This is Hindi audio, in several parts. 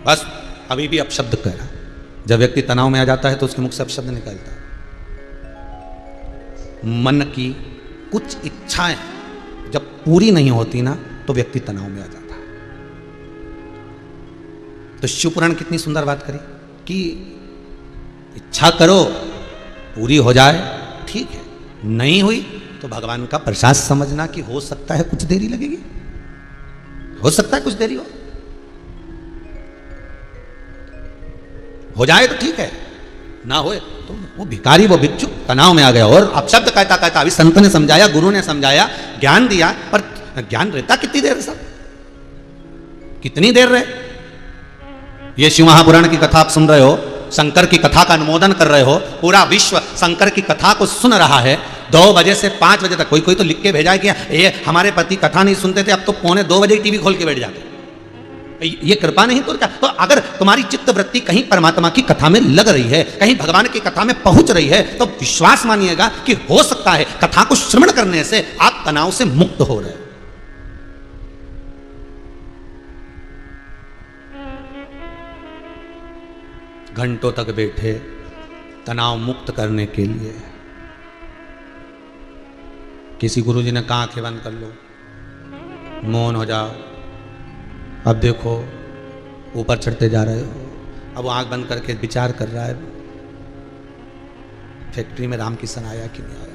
बस अभी भी अपशब्द कह रहा। जब व्यक्ति तनाव में आ जाता है तो उसके मुख से अपशब्द निकलता है। मन की कुछ इच्छाएं जब पूरी नहीं होती ना तो व्यक्ति तनाव में आ जाता है। तो शिवपुराण कितनी सुंदर बात करी कि इच्छा करो, पूरी हो जाए ठीक है, नहीं हुई तो भगवान का प्रसाद समझना कि हो सकता है कुछ देरी लगेगी, हो सकता है कुछ देरी हो जाए तो ठीक है, ना होए तो वो भिखारी, वो भिक्षु तनाव में आ गया और अपशब्द कहता कहता अभी संत ने समझाया, गुरु ने समझाया, ज्ञान दिया, पर ज्ञान रहता कितनी देर सब, कितनी देर रहे। ये शिव महापुराण की कथा आप सुन रहे हो, शंकर की कथा का अनुमोदन कर रहे हो, पूरा विश्व शंकर की कथा को सुन रहा है 2 बजे से 5 बजे तक। कोई कोई तो लिख के भेजा है कि ये हमारे पति कथा नहीं सुनते थे, अब तो 1:45 बजे टीवी खोल के बैठ जाते। ये कृपा नहीं तो क्या? तो अगर तुम्हारी चित्त वृत्ति कहीं परमात्मा की कथा में लग रही है, कहीं भगवान की कथा में पहुंच रही है, तो विश्वास मानिएगा कि हो सकता है कथा को श्रवण करने से आप तनाव से मुक्त हो रहे हो। घंटों तक बैठे तनाव मुक्त करने के लिए। किसी गुरुजी ने कहा आंखें बंद कर लो, मौन हो जाओ, अब देखो ऊपर चढ़ते जा रहे हो। अब वो आंख बंद करके विचार कर रहा है फैक्ट्री में रामकिशन आया कि नहीं आया।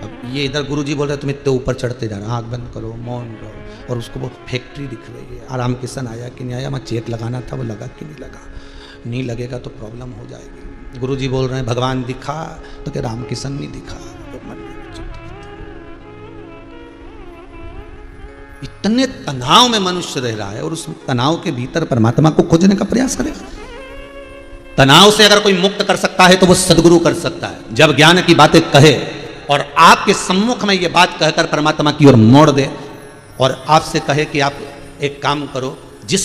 अब ये इधर गुरुजी बोल रहे तुम इतने ऊपर चढ़ते जा रहे हो, आंख बंद करो, मौन रहो, और उसको वो फैक्ट्री दिख रही है, रामकिशन आया कि नहीं आया, मैं चेक लगाना था, वो लगा कि नहीं लगा, नहीं लगेगा तो प्रॉब्लम हो जाएगी। गुरुजी बोल रहे हैं भगवान दिखा, तो क्या रामकिशन नहीं दिखा। इतने तनाव में मनुष्य रह रहा है और उस तनाव के भीतर परमात्मा को खोजने का प्रयास करेगा। तनाव से अगर कोई मुक्त कर सकता है तो वो सदगुरु कर सकता है। जब ज्ञान की बातें कहे और आपके सम्मुख में ये बात कहकर परमात्मा की ओर मोड़ दे और आपसे कहे कि आप एक काम करो, जिस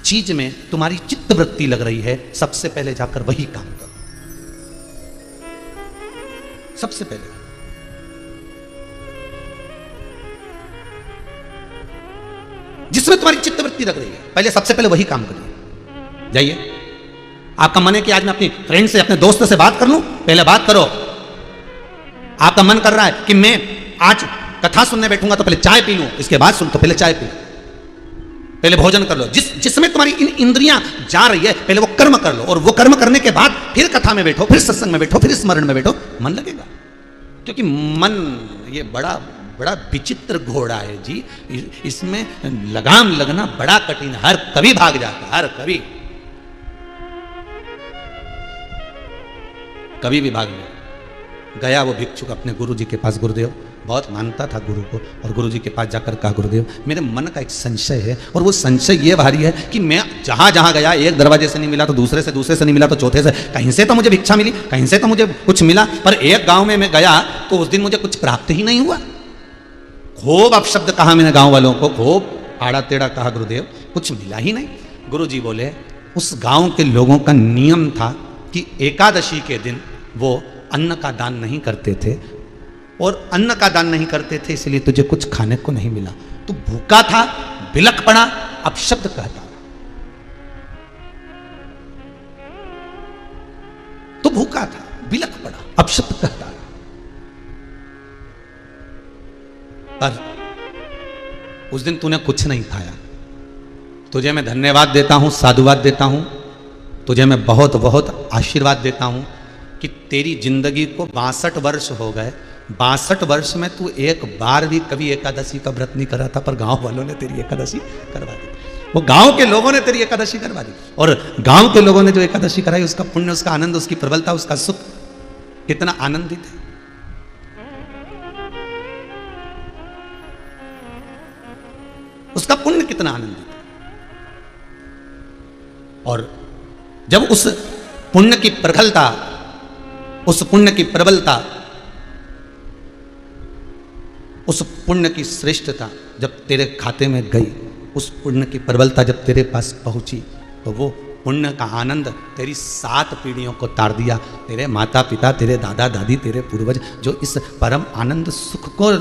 चीज में तुम्हारी चित्त वृत्ति लग रही है सबसे पहले जाकर वही काम करो। सबसे पहले जिसमें तुम्हारी चित्त वृत्ति लग रही है, पहले सबसे पहले वही काम करिए। जाइए, आपका मन है कि आज मैं अपनी फ्रेंड से, अपने दोस्त से बात कर लूं, पहले बात करो। आपका मन कर रहा है कि मैं आज कथा सुनने बैठूंगा तो पहले चाय पी लूं, इसके बाद सुन, तो पहले चाय पी लो, पहले भोजन कर लो। जिसमें तुम्हारी इंद्रियां जा रही है पहले वो कर्म कर लो, और वो कर्म करने के बाद फिर कथा में बैठो, फिर सत्संग में बैठो, फिर स्मरण में बैठो, मन लगेगा। क्योंकि मन ये बड़ा विचित्र घोड़ा है जी, इसमें लगाम लगना बड़ा कठिन है। हर कभी भाग जाता है, हर कभी भी भाग गया। वो भिक्षुक अपने गुरुजी के पास, गुरुदेव बहुत मानता था गुरु को, और गुरुजी के पास जाकर कहा गुरुदेव मेरे मन का एक संशय है, और वो संशय ये भारी है कि मैं जहां जहां गया एक दरवाजे से नहीं मिला तो दूसरे से नहीं मिला तो चौथे से, कहीं से तो मुझे भिक्षा मिली, कहीं से तो मुझे कुछ मिला, पर एक गांव में मैं गया तो उस दिन मुझे कुछ प्राप्त ही नहीं हुआ। खूब अपशब्द कहा मैंने गांव वालों को, खूब आड़ा टेढ़ा कहा गुरुदेव, कुछ मिला ही नहीं। गुरुजी बोले उस गांव के लोगों का नियम था कि एकादशी के दिन वो अन्न का दान नहीं करते थे, और अन्न का दान नहीं करते थे इसलिए तुझे कुछ खाने को नहीं मिला। तू भूखा था, बिलख पड़ा, अपशब्द कहता, तो भूखा था, बिलख पड़ा, अपशब्द कहता। पर उस दिन तूने कुछ नहीं खाया। तुझे मैं धन्यवाद देता हूं, साधुवाद देता हूं, तुझे मैं बहुत बहुत आशीर्वाद देता हूं कि तेरी जिंदगी को 62 वर्ष हो गए, 62 वर्ष में तू एक बार भी कभी एकादशी का व्रत नहीं करा था, पर गांव वालों ने तेरी एकादशी करवा दी। वो गांव के लोगों ने तेरी एकादशी करवा दी, और गांव के लोगों ने जो एकादशी कराई उसका पुण्य, उसका आनंद, उसकी प्रबलता, उसका सुख कितना आनंदित है। उसका पुण्य कितना आनंदित है। और जब उस पुण्य की प्रखलता, उस पुण्य की प्रबलता, उस पुण्य की श्रेष्ठता जब तेरे खाते में गई, उस पुण्य की प्रबलता जब तेरे पास पहुंची, तो वो पुण्य का आनंद तेरी 7 पीढ़ियों को तार दिया। तेरे माता पिता, तेरे दादा दादी, तेरे पूर्वज जो इस परम आनंद सुख को,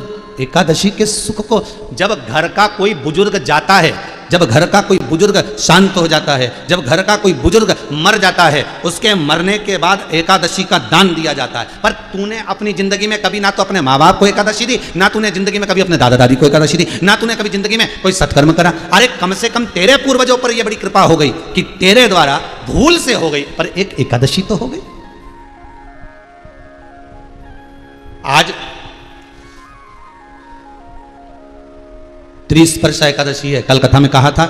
एकादशी के सुख को, जब घर का कोई बुजुर्ग जाता है जब घर का कोई बुजुर्ग शांत हो जाता है, जब घर का कोई बुजुर्ग मर जाता है, उसके मरने के बाद एकादशी का दान दिया जाता है। पर तूने अपनी जिंदगी में कभी ना तो अपने माँ बाप को एकादशी दी, ना तूने जिंदगी में कभी अपने दादा दादी को एकादशी दी, ना तूने कभी जिंदगी में कोई सत्कर्म करा। अरे कम से कम तेरे पूर्वजों पर यह बड़ी कृपा हो गई कि तेरे द्वारा भूल से हो गई, पर एक एकादशी तो हो गई। आज 30 वर्षा एकादशी है। कल कथा में कहा था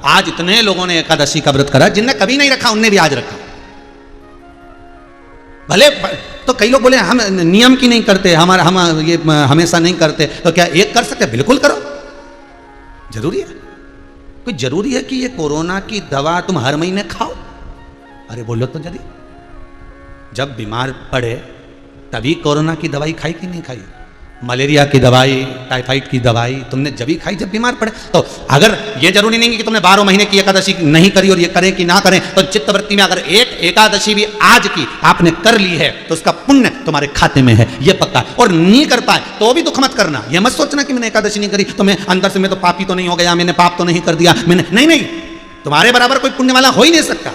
आज इतने लोगों ने एकादशी का व्रत करा, जिनने कभी नहीं रखा उनने भी आज रखा। भले तो कई लोग बोले हम नियम की नहीं करते, हम ये हमेशा नहीं करते, तो क्या एक कर सकते? बिल्कुल करो, जरूरी है। कोई जरूरी है कि ये कोरोना की दवा तुम हर महीने खाओ? अरे बोलो तो जल्दी, जब बीमार पड़े तभी कोरोना की दवाई खाई कि नहीं खाई? मलेरिया की दवाई, टाइफाइड की दवाई तुमने जब ही खाई जब बीमार पड़े। तो अगर ये जरूरी नहीं कि तुमने 12 महीने की एकादशी नहीं करी और ये करें कि ना करें, तो चित्तवृत्ति में अगर एक एकादशी भी आज की आपने कर ली है तो उसका पुण्य तुम्हारे खाते में है, ये पक्का। और नहीं कर पाए तो भी दुख मत करना, ये मत सोचना कि मैंने एकादशी नहीं करी तो मैं अंदर से मैं तो पापी तो नहीं हो गया, मैंने पाप तो नहीं कर दिया, मैंने नहीं, तुम्हारे बराबर कोई पुण्य वाला हो ही नहीं सकता,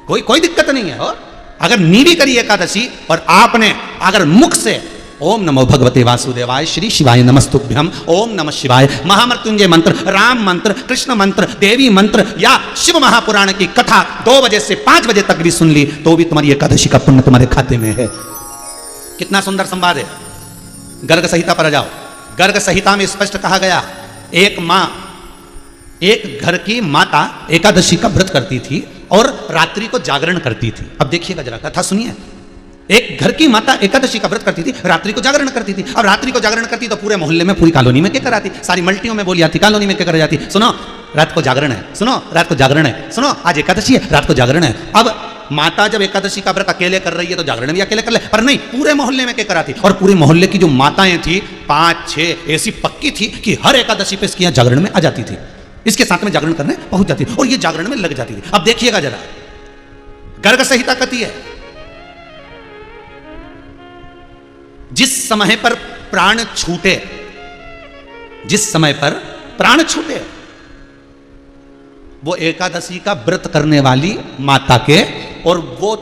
कोई दिक्कत नहीं है। और अगर नहीं भी करी एकादशी और आपने अगर मुख से ओम नमो भगवते वासुदेवाय, श्री शिवाय नमस्तुभ्यम, ओम नमः शिवाय, महामृत्युंजय मंत्र, राम मंत्र, कृष्ण मंत्र, देवी मंत्र या शिव महापुराण की कथा 2 बजे से 5 बजे तक भी सुन ली तो भी तुम्हारी एकादशी का पुण्य तुम्हारे खाते में है। कितना सुंदर संवाद है। गर्ग संहिता पर जाओ, गर्ग संहिता में स्पष्ट कहा गया, एक माँ, एक घर की माता एकादशी का व्रत करती थी और रात्रि को जागरण करती थी। अब देखिएगा जरा, कथा सुनिए। एक घर की माता एकादशी का व्रत करती थी, रात्रि को जागरण करती थी। अब रात्रि को जागरण करती तो पूरे मोहल्ले में, पूरी कॉलोनी में क्या कराती, सारी मल्टियों में बोली आती, कॉलोनी में क्या कर जाती, सुनो रात को जागरण है, सुनो रात को जागरण है, सुनो आज एकादशी है, रात को जागरण है। अब माता जब एकादशी का व्रत अकेले कर रही है तो जागरण भी अकेले कर ले, पर नहीं, पूरे मोहल्ले में क्या कराती। और पूरे मोहल्ले की जो माताएं थी 5-6 ऐसी पक्की थी कि हर एकादशी पे इसकी जागरण में आ जाती थी, इसके साथ में जागरण करने पहुंच जाती थी और ये जागरण में लग जाती थी। अब देखिएगा जरा, गर्ग संहिता कहती है जिस समय पर प्राण छूटे, जिस समय पर प्राण छूटे, वो एकादशी का व्रत करने वाली माता के, और वो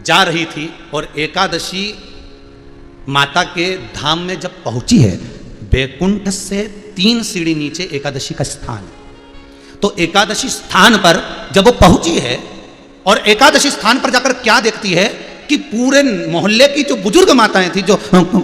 जा रही थी और एकादशी माता के धाम में जब पहुंची है, बैकुंठ से 3 सीढ़ी नीचे एकादशी का स्थान, तो एकादशी स्थान पर जब वो पहुंची है और एकादशी स्थान पर जाकर क्या देखती है कि पूरे मोहल्ले की जो बुजुर्ग माताएं थी जो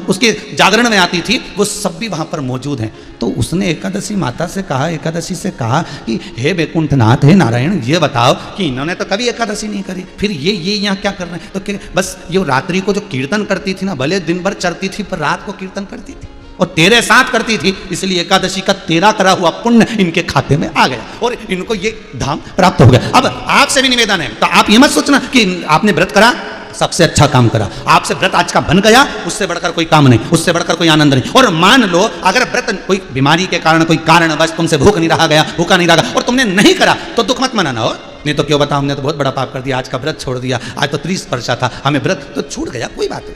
उसके जागरण में आती थी, वो सब भी वहां पर मौजूद हैं। तो उसने एकादशी माता से कहा, एकादशी से कहा कि हे बैकुंठनाथ, हे नारायण, ये बताओ कि इन्होंने तो कभी एकादशी नहीं करी, फिर ये यहाँ क्या कर रहे हैं? तो बस ये रात्रि को जो कीर्तन करती थी ना, भले दिन भर चरती थी पर रात को कीर्तन करती थी और तेरे साथ करती थी, इसलिए एकादशी का तेरा करा हुआ पुण्य इनके खाते में आ गया और इनको ये धाम प्राप्त हो गया। अब आपसे भी निवेदन है, तो आप ये मत सोचना कि आपने व्रत करा, सबसे अच्छा काम करा, आपसे व्रत आज का बन गया, उससे बढ़कर कोई काम नहीं, उससे बढ़कर कोई आनंद नहीं। और मान लो अगर व्रत कोई बीमारी के कारण, कोई कारण बस तुमसे भूख नहीं रहा गया, भूखा नहीं रहा और तुमने नहीं करा, तो दुख मत मनाना। हो नहीं तो क्यों बताओ, हमने तो बहुत बड़ा पाप कर दिया, आज का व्रत छोड़ दिया, आज तो 30 वर्षा था, हमें व्रत तो छूट गया, कोई बात नहीं,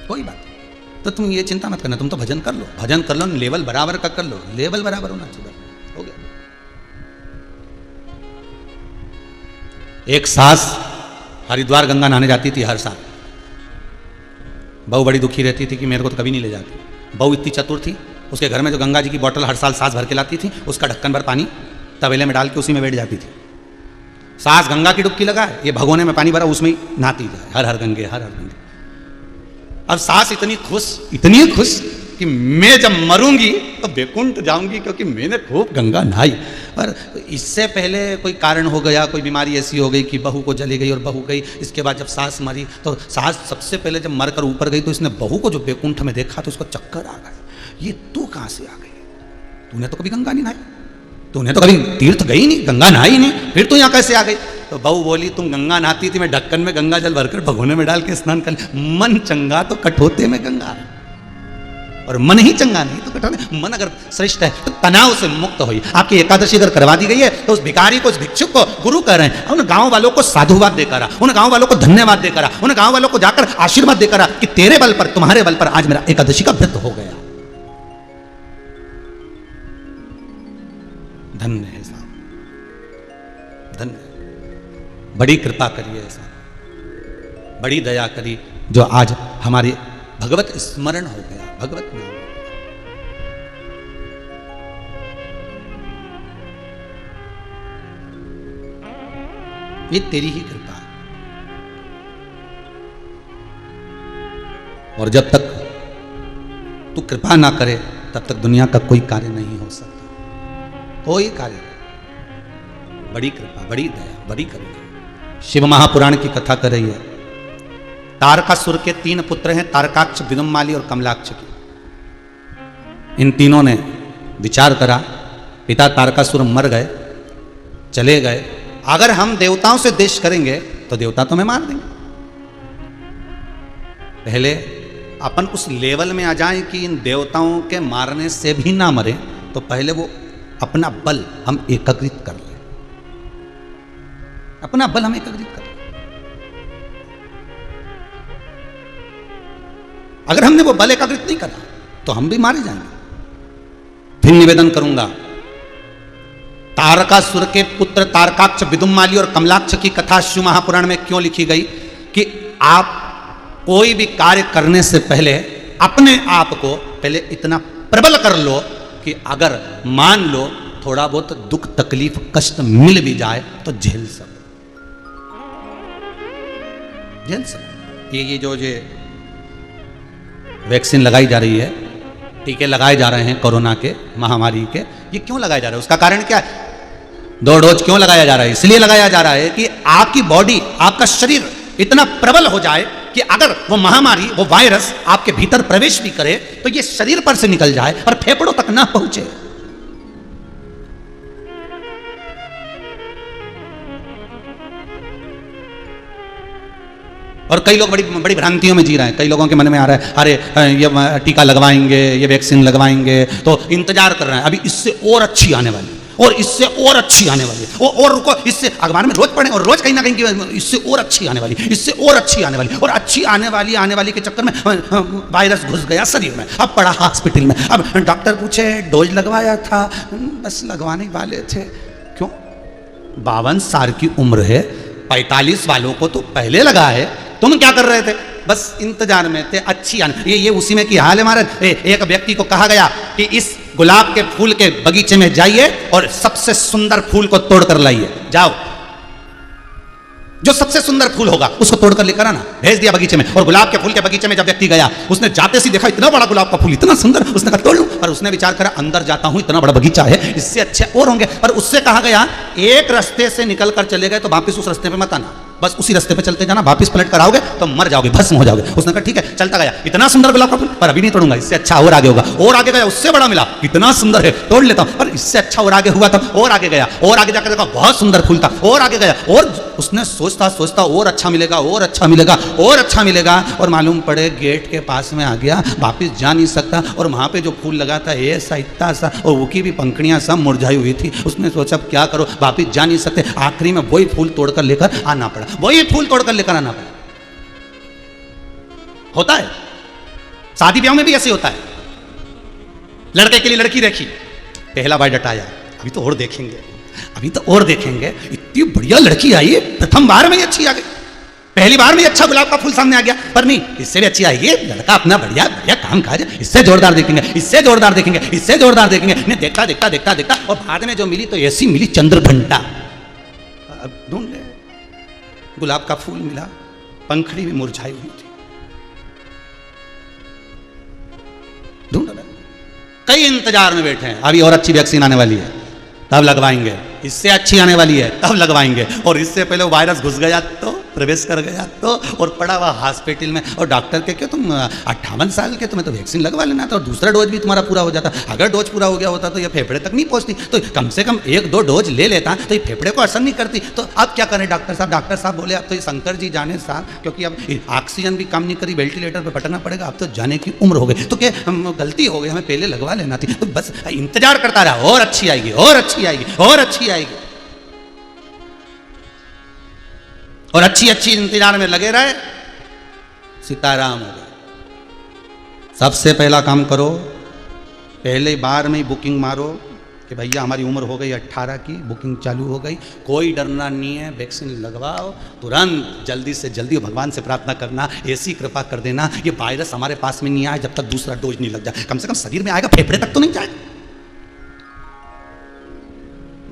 कोई बात नहीं। तो तुम ये चिंता मत करना, तुम तो भजन कर लो, भजन कर लो, लेवल बराबर का कर लो, लेवल बराबर होना चाहिए, हो गया। एक सास हरिद्वार गंगा नहाने जाती थी हर साल, बहू बड़ी दुखी रहती थी कि मेरे को तो कभी नहीं ले जाती। बहू इतनी चतुर थी, उसके घर में जो गंगा जी की बोतल हर साल सास भर के लाती थी, उसका ढक्कन भर पानी तवेले में डाल के उसी में बैठ जाती थी। सास गंगा की डुबकी लगाए, ये भगोने में पानी भरा उसमें ही नहाती जाए, हर हर गंगे, हर हर गंगे। अब सास इतनी खुश कि मैं जब मरूंगी तो बैकुंठ जाऊंगी क्योंकि मैंने खूब गंगा नहाई। पर इससे पहले कोई कारण हो गया, कोई बीमारी ऐसी हो गई कि बहू को जली गई और बहू गई। इसके बाद जब सास मरी तो सास सबसे पहले जब मरकर ऊपर गई तो इसने बहू को जो बैकुंठ में देखा तो उसको चक्कर आ गए, ये तू कहाँ से आ गई? तूने तो कभी गंगा नहीं नहाई, तूने तो कभी तीर्थ गई नहीं, गंगा नहाई नहीं, फिर तू यहाँ कैसे आ गई? तो बहू बोली तुम गंगा नहाती थी, मैं ढक्कन में गंगा जल भरकर भगोने में डाल के स्नान कर। मन चंगा तो कठोते में गंगा, और मन ही चंगा नहीं तो कठोते। मन अगर श्रेष्ठ है तो तनाव से मुक्त हो। आपकी एकादशी अगर करवा दी गई है तो उस भिखारी को, उस भिक्षुक को गुरु कह रहे हैं, उन गांव वालों को साधुवाद देकर, उन गांव वालों को धन्यवाद देकर, उन गांव वालों को जाकर आशीर्वाद देकर कि तेरे बल पर, तुम्हारे बल पर आज मेरा एकादशी का व्रत हो गया। धन्य है साहब, धन्य। बड़ी कृपा करिए साहब, बड़ी दया करी जो आज हमारे भगवत स्मरण हो गया, भगवत नाम। ये तेरी ही कृपा है। और जब तक तू कृपा ना करे तब तक दुनिया का कोई कार्य नहीं हो सकता, कोई कार्य नहीं। बड़ी कृपा, बड़ी दया, बड़ी करुणा। शिव महापुराण की कथा कर रही है। तारकासुर के 3 पुत्र हैं, तारकाक्ष, विदुम्माली और कमलाक्ष की। इन तीनों ने विचार करा, पिता तारकासुर मर गए, चले गए, अगर हम देवताओं से देश करेंगे तो देवता तो हमें मार देंगे। पहले अपन उस लेवल में आ जाएं कि इन देवताओं के मारने से भी ना मरे, तो पहले वो अपना बल हम एकत्रित कर लें, अपना बल हम एकत्रित कर लें। अगर हमने वो बल एकत्रित नहीं करा तो हम भी मारे जाएंगे। फिर निवेदन करूंगा, तारकासुर के पुत्र तारकाक्ष, विदुम्माली और कमलाक्ष की कथा शिव महापुराण में क्यों लिखी गई कि आप कोई भी कार्य करने से पहले अपने आप को पहले इतना प्रबल कर लो कि अगर मान लो थोड़ा बहुत दुख तकलीफ कष्ट मिल भी जाए तो झेल सको, झेल सको। ये जो वैक्सीन लगाई जा रही है, टीके लगाए जा रहे हैं कोरोना के, महामारी के, ये क्यों लगाए जा रहे हैं? उसका कारण क्या है? 2 डोज क्यों लगाया जा रहा है? इसलिए लगाया जा रहा है कि आपकी बॉडी, आपका शरीर इतना प्रबल हो जाए कि अगर वो महामारी, वो वायरस आपके भीतर प्रवेश भी करे तो ये शरीर पर से निकल जाए और फेफड़ों तक ना पहुंचे। और कई लोग बड़ी बड़ी भ्रांतियों में जी रहे हैं। कई लोगों के मन में आ रहा है, अरे ये टीका लगवाएंगे, ये वैक्सीन लगवाएंगे तो इंतजार कर रहे हैं, अभी इससे और अच्छी आने वाली, और इससे और अच्छी आने वाली है, और रुको, इससे अखबार में रोज पढ़ें और रोज कहीं ना कहीं इससे और अच्छी आने वाली, इससे और अच्छी आने वाली, और अच्छी आने वाली के चक्कर में वायरस घुस गया शरीर में। अब पड़ा हॉस्पिटल में, अब डॉक्टर पूछे डोज लगवाया था, बस लगवाने वाले थे। क्यों? 52 साल की उम्र है, 45 वालों को तो पहले लगा है, तुम क्या कर रहे थे? बस इंतजार में थे अच्छी आने। ये उसी में की हाल है महाराज। एक व्यक्ति को कहा गया कि इस गुलाब के फूल के बगीचे में जाइए और सबसे सुंदर फूल को तोड़ कर लाइए, जाओ, जो सबसे सुंदर फूल होगा उसको तोड़कर लेकर आना। भेज दिया बगीचे में, और गुलाब के फूल के बगीचे में जब व्यक्ति गया, उसने जाते सी देखा इतना बड़ा गुलाब का फूल, इतना सुंदर, उसने कहा तोड़ लूं। पर उसने विचार करा, अंदर जाता हूं, इतना बड़ा बगीचा है, इससे अच्छे और होंगे। पर उससे कहा गया एक रास्ते से निकल कर चले गए तो वापिस उस रास्ते पे मत आना, बस उसी रास्ते पे चलते जाना, वापिस पलट कर आओगे तो मर जाओगे, भस्म हो जाओगे। उसने कहा ठीक है, चलता गया, इतना सुंदर गुलाब का फूल, पर अभी नहीं तोड़ूंगा, इससे अच्छा और आगे होगा। और आगे गया, उससे बड़ा मिला, इतना सुंदर है, तोड़ लेता हूं, पर इससे अच्छा और आगे हुआ था। और आगे गया, और आगे जाकर देखा बहुत सुंदर फूल था, और आगे गया, और उसने सोचता सोचता और अच्छा मिलेगा, और अच्छा मिलेगा, और अच्छा मिलेगा, और मालूम पड़े गेट के पास में आ गया, वापिस जा नहीं सकता। और वहां पे जो फूल लगा था ऐसा इतना सा, और वो की भी पंखड़ियां सब मुरझाई हुई थी। उसने सोचा क्या करो, वापिस जा नहीं सकते, आखिरी में वही फूल तोड़कर लेकर आना पड़ा, वही फूल तोड़कर लेकर आना पड़ा। होता है, शादी ब्याह में भी ऐसे होता है। लड़के के लिए लड़की देखी, पहला बायोडाटा आया, अभी तो और देखेंगे, अभी तो और देखेंगे, इतनी बढ़िया लड़की आई, प्रथम बार में ही अच्छी आ गई, पहली बार में अच्छा गुलाब का फूल सामने आ गया, पर नहीं, इससे भी अच्छी आएगी, लड़का अपना बढ़िया बढ़िया काम काज, इससे जोरदार देखेंगे, इससे जोरदार देखेंगे, इससे जोरदार देखेंगे। ने देखा देखा देखा देखा, और बाद में जो मिली तो ऐसी मिली चंद्रघंटा। अब ढूंढ ले, गुलाब का फूल मिला, पंखड़ी भी मुरझाई हुई थी। ढूंढ रहे, कई इंतजार में बैठे हैं, अभी और अच्छी वैक्सीन आने वाली है तब लगवाएंगे, इससे अच्छी आने वाली है तब लगवाएंगे, और इससे पहले वायरस घुस गया तो, प्रवेश कर गया तो, और पड़ा हुआ हॉस्पिटल में। और डॉक्टर के क्यों, तुम 58 साल के, तुम्हें तो वैक्सीन लगवा लेना था, और दूसरा डोज भी तुम्हारा पूरा हो जाता। अगर डोज पूरा हो गया होता तो ये फेफड़े तक नहीं पहुंचती, तो कम से कम 1-2 डोज ले लेता तो ये फेफड़े को असर नहीं करती। तो अब क्या करें डॉक्टर साहब? डॉक्टर साहब बोले अब तो ये शंकर जी जाने साहब, क्योंकि अब ऑक्सीजन भी काम नहीं करी, वेंटिलेटर पर पटना पड़ेगा, अब तो जाने की उम्र हो गई। तो क्या गलती हो गई, हमें पहले लगवा लेना थी। तो बस इंतजार करता रहा, और अच्छी आएगी, और अच्छी आएगी, और अच्छी आएगी, और अच्छी अच्छी इंतजार में लगे रहे, सीताराम हो गए। सबसे पहला काम करो, पहले बार में ही बुकिंग मारो कि भैया हमारी उम्र हो गई 18 की, बुकिंग चालू हो गई, कोई डरना नहीं है, वैक्सीन लगवाओ तुरंत, जल्दी से जल्दी भगवान से प्रार्थना करना, ऐसी कृपा कर देना ये वायरस हमारे पास में नहीं आए जब तक दूसरा डोज नहीं लग जाए, कम से कम शरीर में आएगा, फेफड़े तक तो नहीं जाएगा।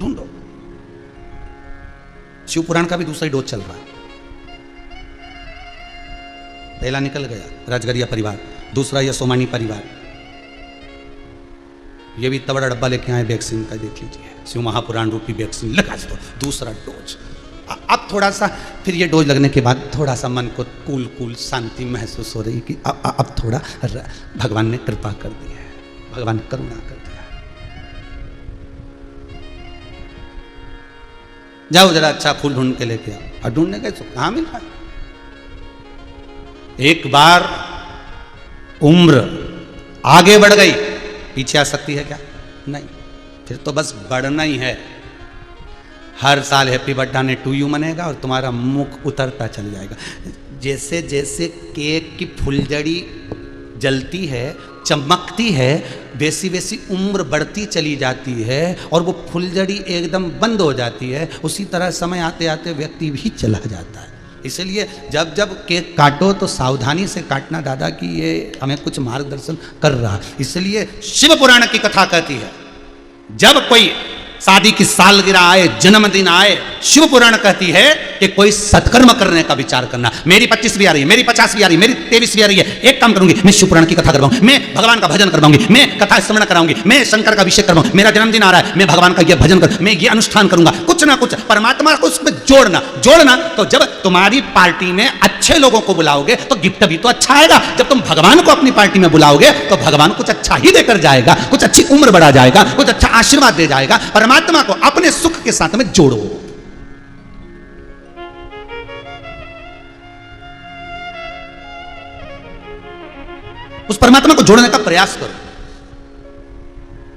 ढूंढो। शिव पुराण का भी दूसरा डोज चल रहा है। पहला निकल गया राजगरिया परिवार, दूसरा यह सोमानी परिवार, ये भी इतना बड़ा डब्बा लेके आए वैक्सीन का, देख लीजिए शिव महापुराण रूपी वैक्सीन लगा दो, दूसरा डोज। अब थोड़ा सा फिर ये डोज लगने के बाद थोड़ा सा मन को कूल कूल शांति महसूस हो रही कि अब थोड़ा भगवान ने कृपा कर दी है, भगवान ने करुणा कर दिया। जाओ जरा अच्छा फूल ढूंढ के लेके आओ, और ढूंढने गए तो कहाँ मिल रहा है। एक बार उम्र आगे बढ़ गई, पीछे आ सकती है क्या? नहीं, फिर तो बस बढ़ना ही है। हर साल हैप्पी बर्थडे टू यू मनेगा और तुम्हारा मुख उतरता चल जाएगा। जैसे जैसे केक की फुलझड़ी जलती है, चमकती है, वैसी वैसी उम्र बढ़ती चली जाती है और वो फुलझड़ी एकदम बंद हो जाती है। उसी तरह समय आते आते व्यक्ति भी चला जाता है। इसलिए जब जब केक काटो तो सावधानी से काटना दादा, कि ये हमें कुछ मार्गदर्शन कर रहा है। इसलिए शिव पुराण की कथा कहती है जब कोई शादी की सालगिरह आए, जन्मदिन आए, शिव पुराण कहती है कि कोई सत्कर्म करने का विचार करना। मेरी 25वीं आ रही है, मेरी 50वीं आ रही है, मेरी 23वीं आ रही है, एक काम करूंगी, मैं शिव पुराण की कथा करवाऊंगी, मैं भगवान का भजन करवाऊंगी, मैं कथा स्मरण कराऊंगी, मैं शंकर का अभिषेक करवाऊंगी, मेरा जन्मदिन आ रहा है, मैं भगवान का ये भजन कर, मैं ये अनुष्ठान करूंगा। कुछ ना कुछ परमात्मा को उसमें जोड़ना। तो जब तुम्हारी पार्टी में अच्छे लोगों को बुलाओगे तो गिफ्ट भी तो अच्छा आएगा। जब तुम भगवान को अपनी पार्टी में बुलाओगे तो भगवान कुछ अच्छा ही देकर जाएगा, कुछ अच्छी उम्र बढ़ा जाएगा, कुछ अच्छा आशीर्वाद दे जाएगा। परमात्मा को अपने सुख के साथ में जोड़ो। उस परमात्मा को जोड़ने का प्रयास करो।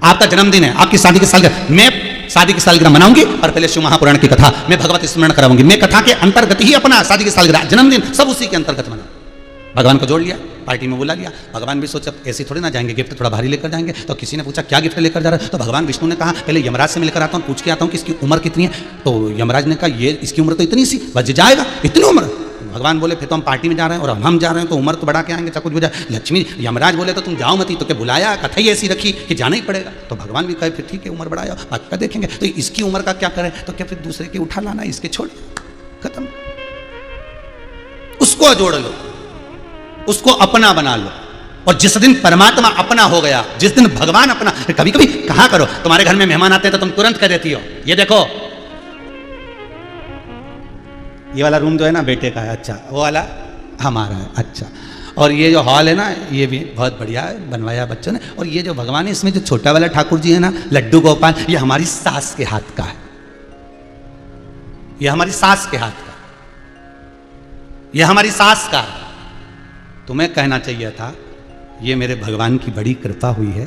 आपका जन्मदिन है, आपकी शादी की सालगिरह, मैं शादी की सालगिरह मनाऊंगी और पहले शिव महापुराण की कथा, मैं भगवत स्मरण कराऊंगी, मैं कथा के अंतर्गत ही अपना शादी की सालगिरह, जन्मदिन सब उसी के अंतर्गत मना। भगवान को जोड़ लिया, पार्टी में बुला लिया। भगवान भी सोचा ऐसे थोड़ी ना जाएंगे, गिफ्ट थोड़ा भारी लेकर जाएंगे। तो किसी ने पूछा क्या गिफ्ट लेकर जा रहा है? तो भगवान विष्णु ने कहा पहले यमराज से मिलकर आता हूँ, पूछ के आता हूँ कि इसकी उम्र कितनी है। तो यमराज ने कहा ये इसकी उम्र तो इतनी सी, बच जाएगा इतनी उम्र। भगवान बोले फिर तो हम पार्टी में जा रहे हैं और हम जा रहे हैं तो उम्र तो बढ़ा के आएंगे, कुछ भी जाए। लक्ष्मी यमराज बोले तो तुम जाओ मत ही, तो क्या बुलाया, कथा ही ऐसी रखी कि जाना ही पड़ेगा। तो भगवान भी कहे फिर ठीक है उम्र बढ़ाया, बात का देखेंगे। तो इसकी उम्र का क्या करें? तो क्या फिर दूसरे के उठा लाना, इसके छोड़, खत्म। उसको जोड़ लो, उसको अपना बना लो। और जिस दिन परमात्मा अपना हो गया, जिस दिन भगवान अपना, कभी कभी कहा करो तुम्हारे घर में मेहमान आते हैं तो तुम तुरंत कह देती हो ये देखो ये वाला रूम जो है ना बेटे का है, अच्छा वो वाला हमारा है, अच्छा। और ये जो हॉल है ना ये भी बहुत बढ़िया है, बनवाया बच्चों ने। और ये जो भगवान है इसमें जो छोटा वाला ठाकुर जी है ना, लड्डू गोपाल, ये हमारी सास के हाथ का है, ये हमारी सास के हाथ का, ये हमारी सास का। तुम्हें कहना चाहिए था ये मेरे भगवान की बड़ी कृपा हुई है,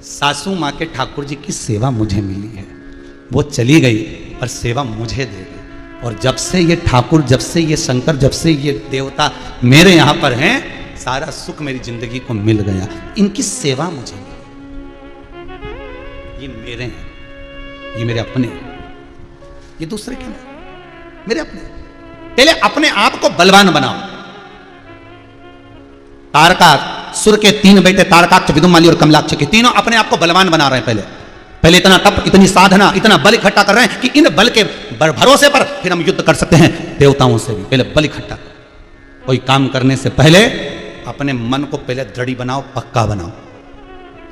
सासू माँ के ठाकुर जी की सेवा मुझे मिली है। वो चली गई पर सेवा मुझे दे गई। और जब से ये ठाकुर, जब से ये शंकर, जब से ये देवता मेरे यहाँ पर हैं, सारा सुख मेरी जिंदगी को मिल गया। इनकी सेवा मुझे मिली। ये मेरे हैं, ये मेरे अपने हैं, ये दूसरे के नहीं, मेरे अपने। पहले अपने आप को बलवान बनाओ। तारकासुर के 3 बेटे तारकाक्ष, विदुमाली और कमलाक्ष के तीनों अपने आप को बलवान बना रहे हैं। पहले इतना तप, इतनी साधना, इतना बल इकट्ठा कर रहे हैं कि इन बल के भरोसे पर फिर हम युद्ध कर सकते हैं देवताओं से भी। पहले बल इकट्ठा करो। कोई काम करने से पहले अपने मन को पहले दृढ़ बनाओ, पक्का बनाओ।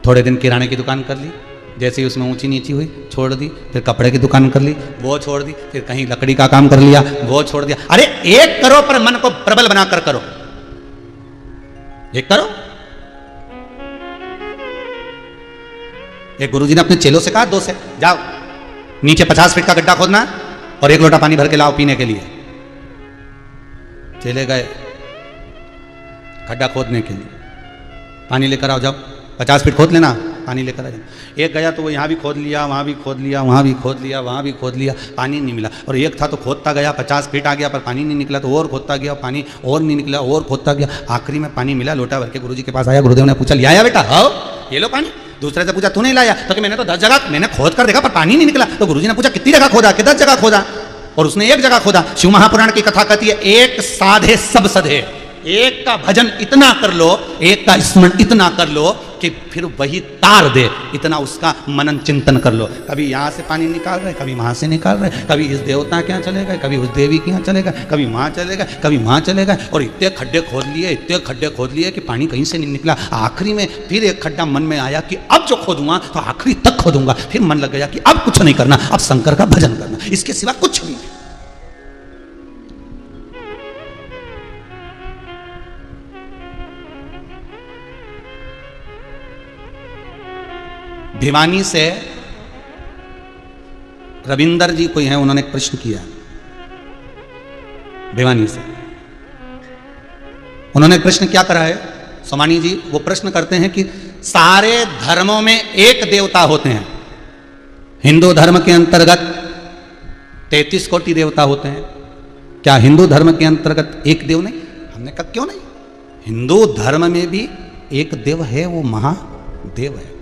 थोड़े दिन किराने की दुकान कर ली, जैसे ही उसमें ऊंची नीची हुई छोड़ दी। फिर कपड़े की दुकान कर ली, वो छोड़ दी। फिर कहीं लकड़ी का काम कर लिया, वो छोड़ दिया। अरे एक करो पर मन को प्रबल बनाकर करो, एक करो। एक गुरुजी ने अपने चेलों से कहा 2 से जाओ नीचे 50 फीट का गड्ढा खोदना और 1 लोटा पानी भर के लाओ पीने के लिए। चले गए गड्ढा खोदने के लिए, पानी लेकर आओ, जाओ 50 फीट खोद लेना, पानी लेकर आ जाओ। एक गया तो वो यहाँ भी खोद लिया, वहाँ भी खोद लिया, वहाँ भी खोद लिया, वहाँ भी खोद लिया, पानी नहीं मिला। और एक था तो खोदता गया, 50 फीट आ गया पर पानी नहीं निकला, तो और खोदता गया, पानी और नहीं निकला, और खोदता गया। आखिरी में पानी मिला, लोटा भर के गुरुजी के पास आया। गुरुदेव ने पूछा ले आया बेटा? आओ ये लो पानी। दूसरे से पूछा तू नहीं लाया, तो कि मैंने तो 10 जगह मैंने खोद कर देखा पर पानी नहीं निकला। तो गुरुजी ने पूछा कितनी जगह खोदा, कि 10 जगह खोदा, और उसने एक जगह खोदा। शिव महापुराण की कथा कहती है एक साधे सब सधे, एक का भजन इतना कर लो, एक का स्मरण इतना कर लो कि फिर वही तार दे, इतना उसका मनन चिंतन कर लो। कभी यहाँ से पानी निकाल रहे, कभी वहां से निकाल रहे, कभी इस देवता के यहाँ चले गए, कभी उस देवी के यहाँ चले गए, कभी वहां चले गए, कभी वहां चले गए, और इतने खड्डे खोद लिए, इतने खड्डे खोद लिए कि पानी कहीं से नहीं निकला। आखिरी में फिर एक खड्डा मन में आया कि अब जो खोदूंगा तो आखिरी तक खोदूंगा। फिर मन लग गया कि अब कुछ नहीं करना, अब शंकर का भजन करना, इसके सिवा कुछ नहीं। भिवानी से रविंदर जी कोई हैं, उन्होंने एक प्रश्न किया भिवानी से। उन्होंने एक प्रश्न क्या करा है सोमानी जी, वो प्रश्न करते हैं कि सारे धर्मों में एक देवता होते हैं, हिंदू धर्म के अंतर्गत 33 कोटि देवता होते हैं, क्या हिंदू धर्म के अंतर्गत एक देव नहीं? हमने कहा क्यों नहीं, हिंदू धर्म में भी एक देव है, वो महादेव है।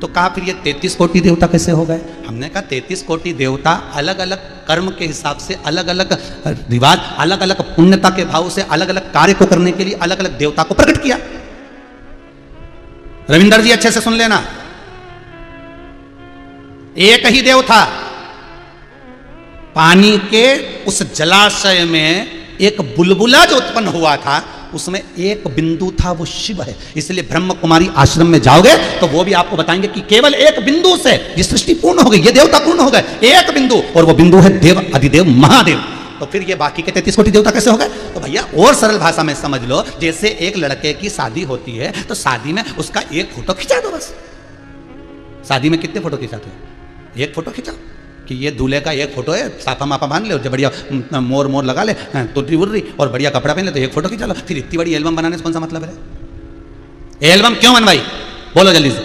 तो कहा फिर ये 33 कोटि देवता कैसे हो गए? हमने कहा 33 कोटि देवता अलग अलग कर्म के हिसाब से, अलग अलग रिवाज, अलग अलग पुण्यता के भाव से अलग अलग कार्य को करने के लिए अलग अलग देवता को प्रकट किया। रविंदर जी अच्छे से सुन लेना, एक ही देव था, पानी के उस जलाशय में एक बुलबुला जो उत्पन्न हुआ था उसमें एक बिंदु था, वो शिव है। इसलिए ब्रह्म कुमारी आश्रम में जाओगे तो वो भी आपको बताएंगे कि केवल एक बिंदु से ये सृष्टि पूर्ण हो गई, ये देवता पूर्ण हो गए, एक बिंदु, और वो बिंदु है देव अधिदेव महादेव। तो फिर ये बाकी के 33 कोटि देवता कैसे हो गए? तो भैया और सरल भाषा में समझ लो, जैसे एक लड़के की शादी होती है तो शादी में उसका एक फोटो खिंचा दो बस। शादी में कितने फोटो खिंचाते हो? एक फोटो खिंचाओ कि ये दूल्हे का एक फोटो है, साफा मापा बांध ले और जब बढ़िया मोर लगा ले, तुर्री उर्री और बढ़िया कपड़ा पहन ले, तो एक फोटो खिंचा लो। फिर इतनी बड़ी एल्बम बनाने से कौन सा मतलब है? एल्बम क्यों बनवाई? बोलो जल्दी से,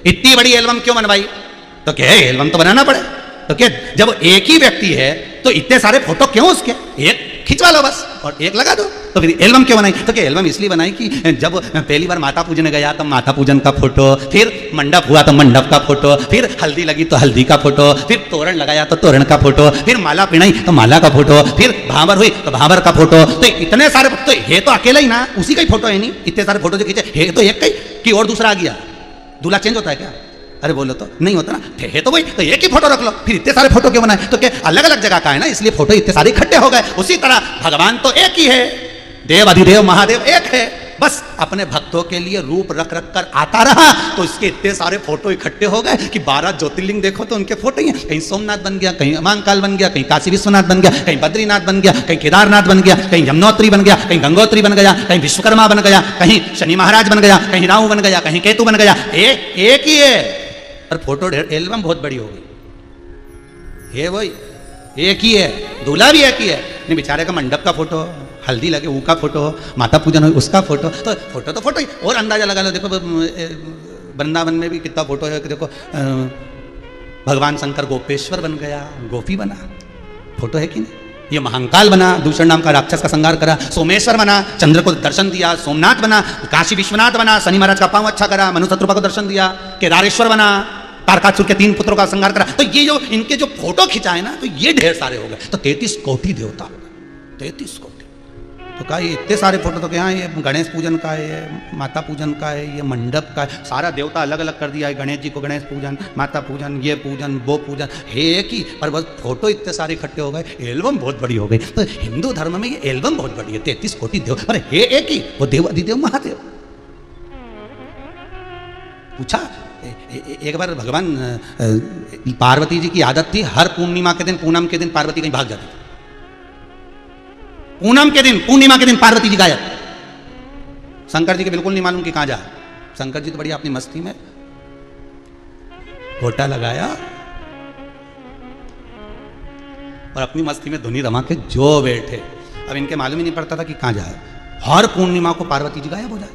इतनी बड़ी एल्बम क्यों बनवाई? तो क्या है, एल्बम तो बनाना पड़े। तो क्या जब एक ही व्यक्ति है तो इतने सारे फोटो क्यों उसके? एक खिंचवा लो बस और एक लगा दो। तो फिर एल्बम क्यों बनाई? तो क्या एल्बम इसलिए बनाई कि जब पहली बार माता पूजन गया तो माता पूजन का फोटो, फिर मंडप हुआ तो मंडप का फोटो, फिर हल्दी लगी तो हल्दी का फोटो, फिर तोरण लगाया तो तोरण का फोटो, फिर माला पिनाई तो माला का फोटो, फिर भांवर हुई तो भांवर का फोटो। तो इतने सारे, तो ये तो अकेला ही ना, उसी का ही फोटो है नहीं, इतने सारे फोटो जो खींचे है तो एक का ही कि और दूसरा आ गया। दूल्हा चेंज होता है क्या? अरे बोलो तो नहीं होता ना, है तो वही, तो एक ही फोटो रख लो। फिर इतने सारे फोटो क्यों बनाए? तो क्या अलग अलग जगह का है ना, इसलिए फोटो इतने सारे इकट्ठे हो गए। उसी तरह भगवान तो एक ही है, देव अधिदेव महादेव एक है, बस अपने भक्तों के लिए रूप रख रख कर आता रहा, तो इसके इतने सारे फोटो इकट्ठे हो गए कि 12 ज्योतिर्लिंग देखो तो उनके फोटो ही हैं। कहीं सोमनाथ बन गया, कहीं महाकाल बन गया, कहीं काशी विश्वनाथ बन गया, कहीं बद्रीनाथ बन गया, कहीं केदारनाथ बन गया, कहीं यमुनोत्री बन गया, कहीं गंगोत्री बन गया, कहीं विश्वकर्मा बन गया, कहीं शनि महाराज बन गया, कहीं राहु बन गया, कहीं केतु बन गया। एक ही है, और फोटो एल्बम बहुत बड़ी हो गई। ये वही एक ही है, दूल्हा भी एक ही है, नहीं बेचारे का मंडप का फोटो, हल्दी लगे वो का फोटो, माता पूजन हो उसका फोटो, तो फोटो ही। और अंदाजा लगा लो, देखो वृंदावन में भी कितना फोटो है, देखो भगवान शंकर गोपेश्वर बन गया, गोपी बना, फोटो है कि नहीं? ये महाकाल बना, दूसरे नाम का राक्षस का संहार करा, सोमेश्वर बना, चंद्र को दर्शन दिया, सोमनाथ बना, काशी विश्वनाथ बना, शनि महाराज का पांव अच्छा करा, मनु शत्रुपा को दर्शन दिया, केदारेश्वर बना, तारकासुर के 3 पुत्रों का संहार करा। तो ये जो इनके जो फोटो खिंचाए ना, तो ये ढेर सारे हो गए, तो 33 कोटि देवता हो गए, 33 कोटि। तो कहा ये इतने सारे फोटो, तो क्या ये गणेश पूजन का है, ये माता पूजन का है, ये मंडप का है, सारा देवता अलग अलग कर दिया है। गणेश जी को गणेश पूजन, माता पूजन, ये पूजन, वो पूजन, है एक ही, पर बस फोटो इतने सारे इकट्ठे हो गए, एल्बम बहुत बड़ी हो गई। तो हिंदू धर्म में ये एल्बम बहुत बड़ी है, 33 कोटि देव, पर है एक ही, वो देव अधिदेव महादेव। पूछा एक बार, भगवान पार्वती जी की आदत थी, हर पूर्णिमा के दिन, पूनम के दिन पार्वती कहीं भाग जाती थी। पूनम के दिन, पूर्णिमा के दिन पार्वती जी गायब। शंकर जी के बिल्कुल नहीं मालूम कि कहां जा। शंकर जी तो बढ़िया अपनी मस्ती में घोटा लगाया और अपनी मस्ती में धुनी रमा के जो बैठे। अब इनके मालूम ही नहीं पड़ता था कि कहां जाए। हर पूर्णिमा को पार्वती जी गायब हो जाए।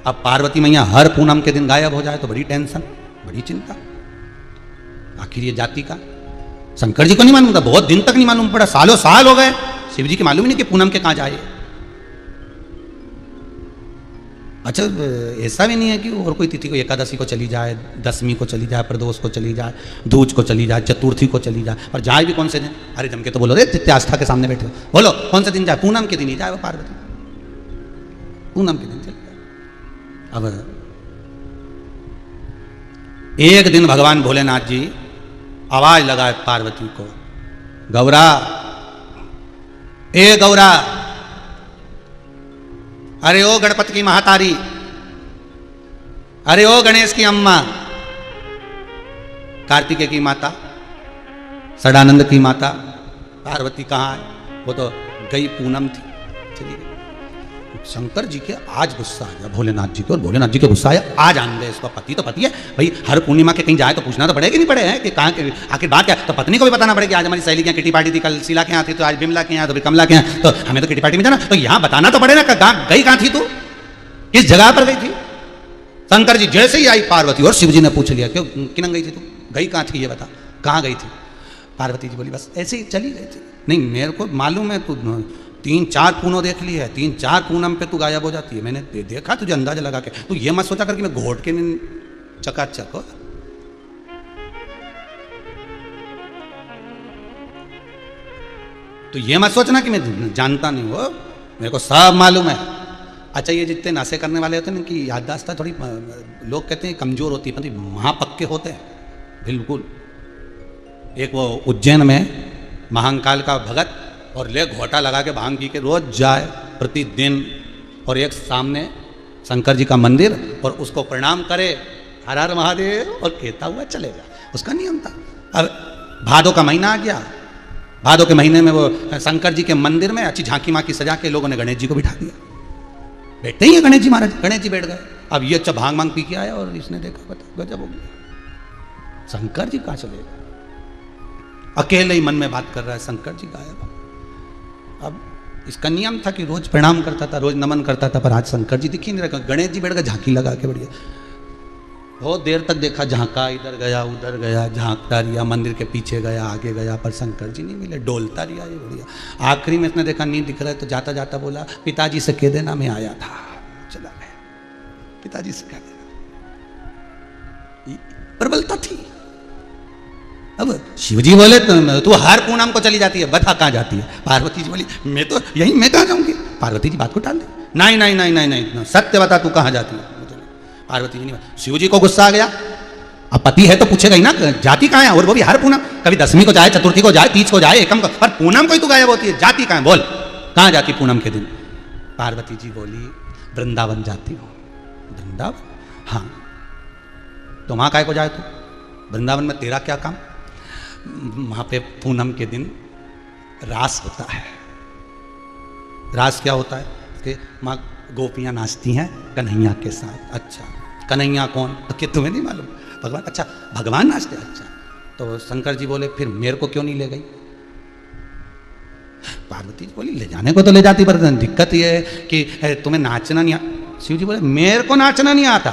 अब पार्वती मैया हर पूनम के दिन गायब हो जाए तो बड़ी टेंशन, बड़ी चिंता। आखिर ये जाति का शंकर जी को नहीं मालूम था, बहुत दिन तक नहीं मालूम पड़ा, सालों साल हो गए। शिव जी की मालूम ही नहीं कि पूनम के कहां जाए। अच्छा ऐसा भी नहीं है कि और कोई तिथि को एकादशी को चली जाए, दसवीं को चली जाए, प्रदोष को चली जाए, दूज को चली जाए, चतुर्थी को चली जाए, और जाए भी कौन से दिन? अरे जम के तो बोलो रे, आस्था के सामने बैठे हो, बोलो कौन से दिन जाए? पूनम के दिन ही जाए वो पार्वती, पूनम के दिन चली जाए। अब एक दिन भगवान भोलेनाथ जी आवाज लगाए पार्वती को, गौरा, ए गौरा, अरे ओ गणपति की महातारी, अरे ओ गणेश की अम्मा, कार्तिकेय की माता, सदानंद की माता, पार्वती कहाँ है? वो तो गई पूनम थी, चली गई। शंकर जी के आज गुस्सा आ गया भोलेनाथ जी को, और भोलेनाथ जी के गुस्सा आया, आज आन दे इसका पति तो पति है भाई, हर पूर्णिमा के कहीं जाए तो पूछना तो पड़ेगा नहीं पड़े हैं कि कहाँ के आखिर बात क्या, तो पत्नी को भी बताना पड़ेगा। आज हमारी सहेली की किटी पार्टी थी, कल शीला के यहाँ थी, तो आज बिमला के यहाँ, तो फिर कमला के यहाँ, तो हमें तो किटी पार्टी में जाना, तो यहाँ बताना तो पड़ेगा गई कहाँ थी तू, किस जगह पर गई थी? शंकर जी जैसे ही आई पार्वती, और शिव जी ने पूछ लिया क्यों किन गई थी तू, गई कहाँ थी ये बता, कहाँ गई थी? पार्वती जी बोली बस ऐसे ही चली गई थी। नहीं मेरे को मालूम है, तू 3-4 पूनों देख ली है, 3-4 पूनम पे तू गायब हो जाती है, मैंने देखा तुझे अंदाजा लगा के, तू ये मत सोचा कर कि मैं घोट के नहीं चकाचक हो। तो ये मत सोचना कि मैं जानता नहीं हो, मेरे को सब मालूम है। अच्छा ये जितने नशे करने वाले होते हैं ना कि याददाश्त थोड़ी, लोग कहते हैं कमजोर होती है, महापक्के होते हैं बिल्कुल। एक वो उज्जैन में महाकाल का भगत, और ले घोटा लगा के भांग पी के रोज जाए प्रतिदिन, और एक सामने शंकर जी का मंदिर, और उसको प्रणाम करे, हर हर महादेव, और कहता हुआ चलेगा, उसका नियम था। अब भादों का महीना आ गया, भादों के महीने में वो शंकर जी के मंदिर में अच्छी झांकी माकी सजा के लोगों ने गणेश जी को बिठा दिया, बैठते ही है गणेश जी महाराज, गणेश जी बैठ गए। अब ये अच्छा भांग मांग पी के आया, और इसने देखा बता गजब हो गया, शंकर जी कहाँ चले गए, अकेले ही मन में बात कर रहा है, शंकर जी गायब। अब इसका नियम था कि रोज प्रणाम करता था, रोज नमन करता था, पर आज शंकर जी दिख ही नहीं रहा, गणेश जी बैठ गए झांकी लगा के बढ़िया, बहुत देर तक देखा, झांका, इधर गया उधर गया, झांकता रिया, मंदिर के पीछे गया आगे गया, पर शंकर जी नहीं मिले, डोलता रिया ये बढ़िया। आखिरी में इसने देखा नहीं दिख रहा है, तो जाता जाता बोला पिताजी से कह देना मैं आया था, चला गया, पिताजी से कह देना, प्रबलता थी। अब शिवजी बोले तू हर पूनम को चली जाती है, बता कहाँ जाती है? पार्वती जी बोली मैं तो यही, मैं कहाँ जाऊंगी? पार्वती जी बात को टाल दे, नहीं नहीं नहीं नहीं नहीं, सत्य बता तू कहाँ जाती है? पार्वती जी नहीं, शिव जी को गुस्सा आ गया, अब पति है तो पूछेगा ही ना जाती कहाँ है, और वो भी हर पूनम, कभी दसवीं को जाए, चतुर्थी को जाए, तीज को जाए, एकम को, पर पूनम को ही तू गायब होती है, जाती कहाँ है बोल, कहाँ जाती पूनम के दिन? पार्वती जी बोली वृंदावन जाती हूँ। वृंदावन? हाँ, तो वहाँ काय को जाए तू? वृंदावन में तेरा क्या काम? वहाँ पे पूनम के दिन रास होता है। रास क्या होता है कि माँ गोपियाँ नाचती हैं कन्हैया के साथ। अच्छा, कन्हैया कौन? तो क्या तुम्हें नहीं मालूम? भगवान। अच्छा, भगवान नाचते? अच्छा, तो शंकर जी बोले फिर मेरे को क्यों नहीं ले गई? पार्वती जी बोली ले जाने को तो ले जाती, पर दिक्कत ये है कि तुम्हें नाचना नहीं शिव जी बोले मेरे को नाचना नहीं आता।